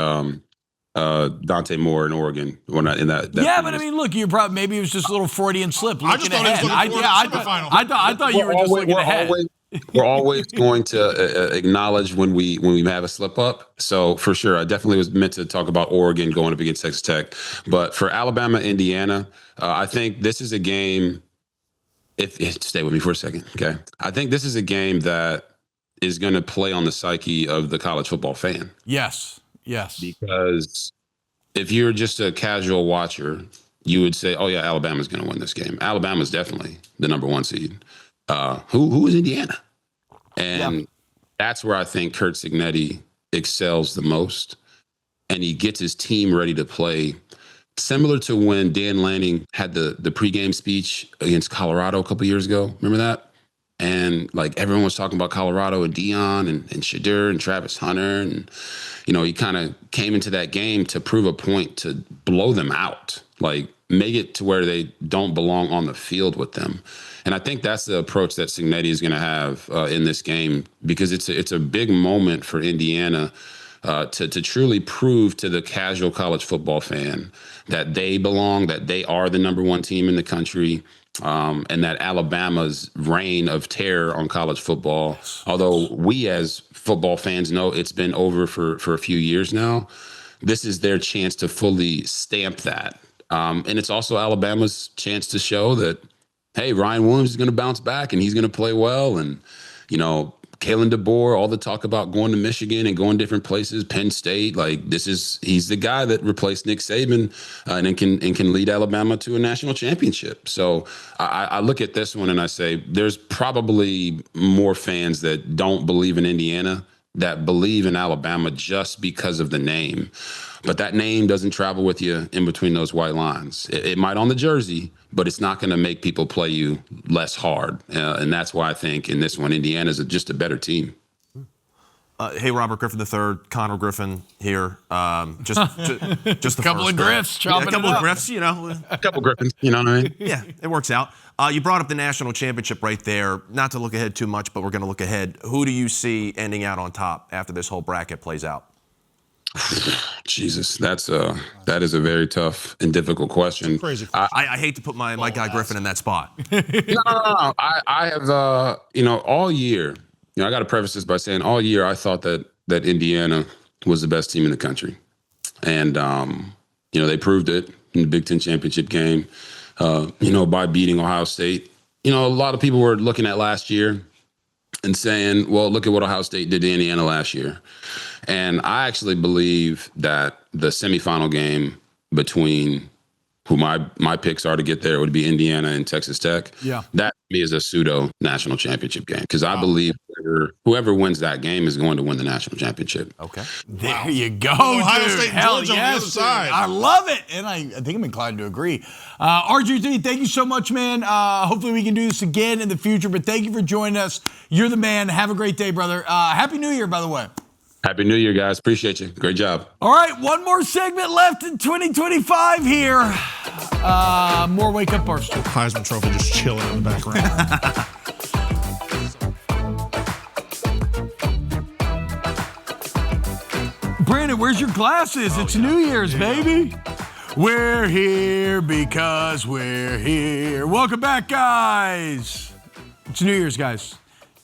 S11: Dante Moore in Oregon. We're not in that.
S1: Yeah, but I mean, look, maybe it was just a little Freudian slip.
S2: I just thought it was looking forward to the semifinal.
S1: I thought you were just looking ahead.
S11: We're always going to acknowledge when we have a slip up. So for sure, I definitely was meant to talk about Oregon going up against Texas Tech. But for Alabama, Indiana, I think this is a game. Stay with me for a second, okay? I think this is a game that is going to play on the psyche of the college football fan.
S1: Yes.
S11: Because if you're just a casual watcher, you would say, oh, yeah, Alabama's going to win this game. Alabama's definitely the number one seed. Who is Indiana? And that's where I think Curt Cignetti excels the most. And he gets his team ready to play. Similar to when Dan Lanning had the pregame speech against Colorado a couple years ago. Remember that? And like everyone was talking about Colorado and Dion and Shadur and Travis Hunter. And, he kind of came into that game to prove a point to blow them out, like make it to where they don't belong on the field with them. And I think that's the approach that Cignetti is going to have in this game, because it's a big moment for Indiana to truly prove to the casual college football fan that they belong, that they are the number one team in the country. And that Alabama's reign of terror on college football, although we as football fans know it's been over for a few years now, this is their chance to fully stamp that. And it's also Alabama's chance to show that, hey, Ryan Williams is going to bounce back and he's going to play well. And, Kalen DeBoer, all the talk about going to Michigan and going different places, Penn State, he's the guy that replaced Nick Saban and can lead Alabama to a national championship. So I look at this one and I say there's probably more fans that don't believe in Indiana that believe in Alabama just because of the name. But that name doesn't travel with you in between those white lines. It might on the jersey, but it's not going to make people play you less hard. And that's why I think in this one, Indiana's just a better team.
S3: Hey, Robert, Griffin III, Connor Griffin here. Just a
S1: couple of Griffs, chopping
S3: a couple of Griffs,
S11: a couple Griffins, you know what I mean?
S3: Yeah, it works out. You brought up the national championship right there. Not to look ahead too much, but we're going to look ahead. Who do you see ending out on top after this whole bracket plays out?
S11: Jesus, that is a very tough and difficult question.
S2: Crazy.
S3: I hate to put my guy Griffin in that spot.
S11: No. I have all year. I got to preface this by saying all year I thought that that Indiana was the best team in the country. And, they proved it in the Big Ten championship game, by beating Ohio State. A lot of people were looking at last year and saying, well, look at what Ohio State did to Indiana last year. And I actually believe that the semifinal game between who my picks are to get there would be Indiana and Texas Tech.
S1: Yeah.
S11: That to me is a pseudo national championship game because I believe whoever wins that game is going to win the national championship.
S3: Okay.
S1: There you go,
S2: Ohio
S1: dude.
S2: State and
S1: Hell
S2: Georgia on the
S1: yes,
S2: other
S1: dude.
S2: side.
S1: I love it. And I think I'm inclined to agree. RG3, thank you so much, man. Hopefully we can do this again in the future, but thank you for joining us. You're the man. Have a great day, brother. Happy New Year, by the way.
S11: Happy New Year, guys. Appreciate you. Great job.
S1: All right, one more segment left in 2025 here. More Wake Up Barstool.
S2: Heisman Trophy just chilling in the background.
S1: Brandon, where's your glasses? It's New Year's, baby. We're here because we're here. Welcome back, guys. It's New Year's, guys.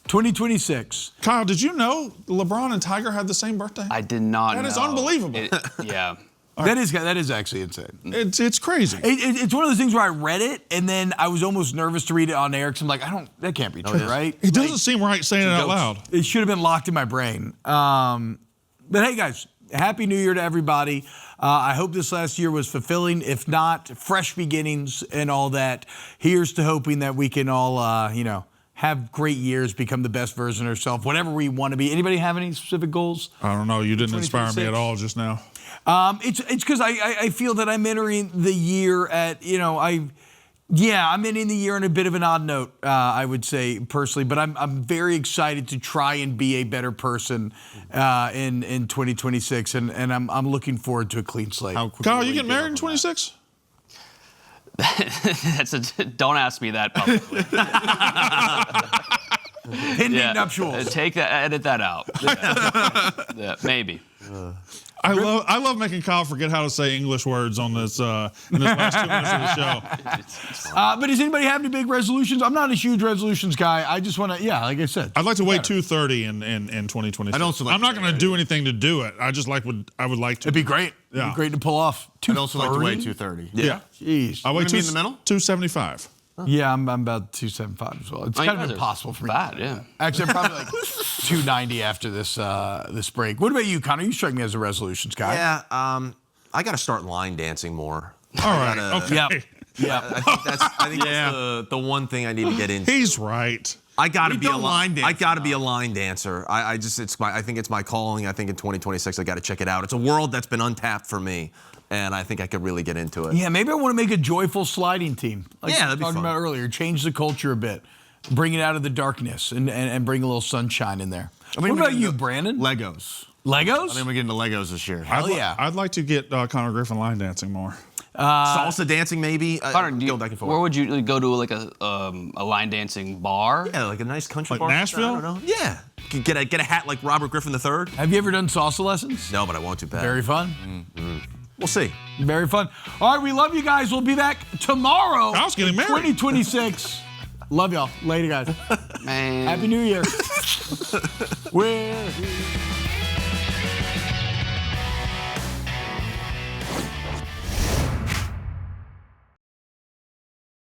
S1: 2026.
S2: Kyle, did you know LeBron and Tiger had the same birthday?
S4: I did not know.
S2: That is unbelievable.
S4: Yeah.
S1: That is actually insane.
S2: It's crazy.
S1: It's one of those things where I read it and then I was almost nervous to read it on air because I'm like, that can't be true, right?
S2: It doesn't seem right saying it out loud.
S1: It should have been locked in my brain. But hey, guys, Happy New Year to everybody. I hope this last year was fulfilling. If not, fresh beginnings and all that. Here's to hoping that we can all, have great years, become the best version of ourselves, whatever we want to be. Anybody have any specific goals?
S2: I don't know. You didn't inspire me at all just now.
S1: It's because I feel that I'm entering the year at, I'm ending the year on a bit of an odd note, I would say personally, but I'm very excited to try and be a better person in 2026, and I'm looking forward to a clean slate.
S2: Kyle, you get married in 26?
S4: Don't ask me that publicly.
S1: Pending nuptials.
S4: Edit that out. Yeah, maybe.
S2: I love making Kyle forget how to say English words on this in this last 2 minutes of the show.
S1: But does anybody have any big resolutions? I'm not a huge resolutions guy. I just want to, like I said.
S2: I'd like to wait 2:30 in 2026. I'm not going to do anything to do it. I would like to.
S1: It'd be great.
S2: Yeah.
S1: It'd be great to pull off.
S5: I'd also like to wait 2:30.
S2: Yeah.
S1: Jeez.
S2: I wait
S5: in the middle?
S2: 275.
S1: Yeah, I'm about 275 as well. It's kind of impossible for me.
S4: Bad, yeah.
S1: Actually, I'm probably like 290 after this break. What about you, Connor? You strike me as a resolutions guy.
S3: Yeah, I got to start line dancing more.
S2: All right. Okay.
S1: Yeah.
S3: I think that's the one thing I need to get into.
S2: He's right.
S3: I got to be a
S5: line dancer.
S3: I got to be a line dancer. I think it's my calling. I think in 2026 I got to check it out. It's a world that's been untapped for me, and I think I could really get into it.
S1: Yeah, maybe I want to make a joyful sliding team. Like
S3: that'd be
S1: talking
S3: fun.
S1: about earlier. Change the culture a bit. Bring it out of the darkness and bring a little sunshine in there. What about you, Brandon?
S5: Legos.
S1: Legos?
S5: I think we're getting into Legos this year.
S1: Hell yeah.
S2: I'd like to get Connor Griffin line dancing more.
S3: Salsa dancing, maybe.
S4: Connor,
S3: go back and forth.
S4: where would you go to like a line dancing bar?
S3: Yeah, like a nice country
S2: Like
S3: bar.
S2: Nashville?
S3: I don't know. Yeah. Get a hat like Robert Griffin III.
S1: Have you ever done salsa lessons?
S3: No, but I want to. Bad.
S1: Very fun.
S3: We'll see.
S1: Very fun. All right, we love you guys. We'll be back tomorrow.
S2: I was getting married.
S1: 2026. Love y'all. Later, guys.
S4: Man.
S1: Happy New Year. We're here.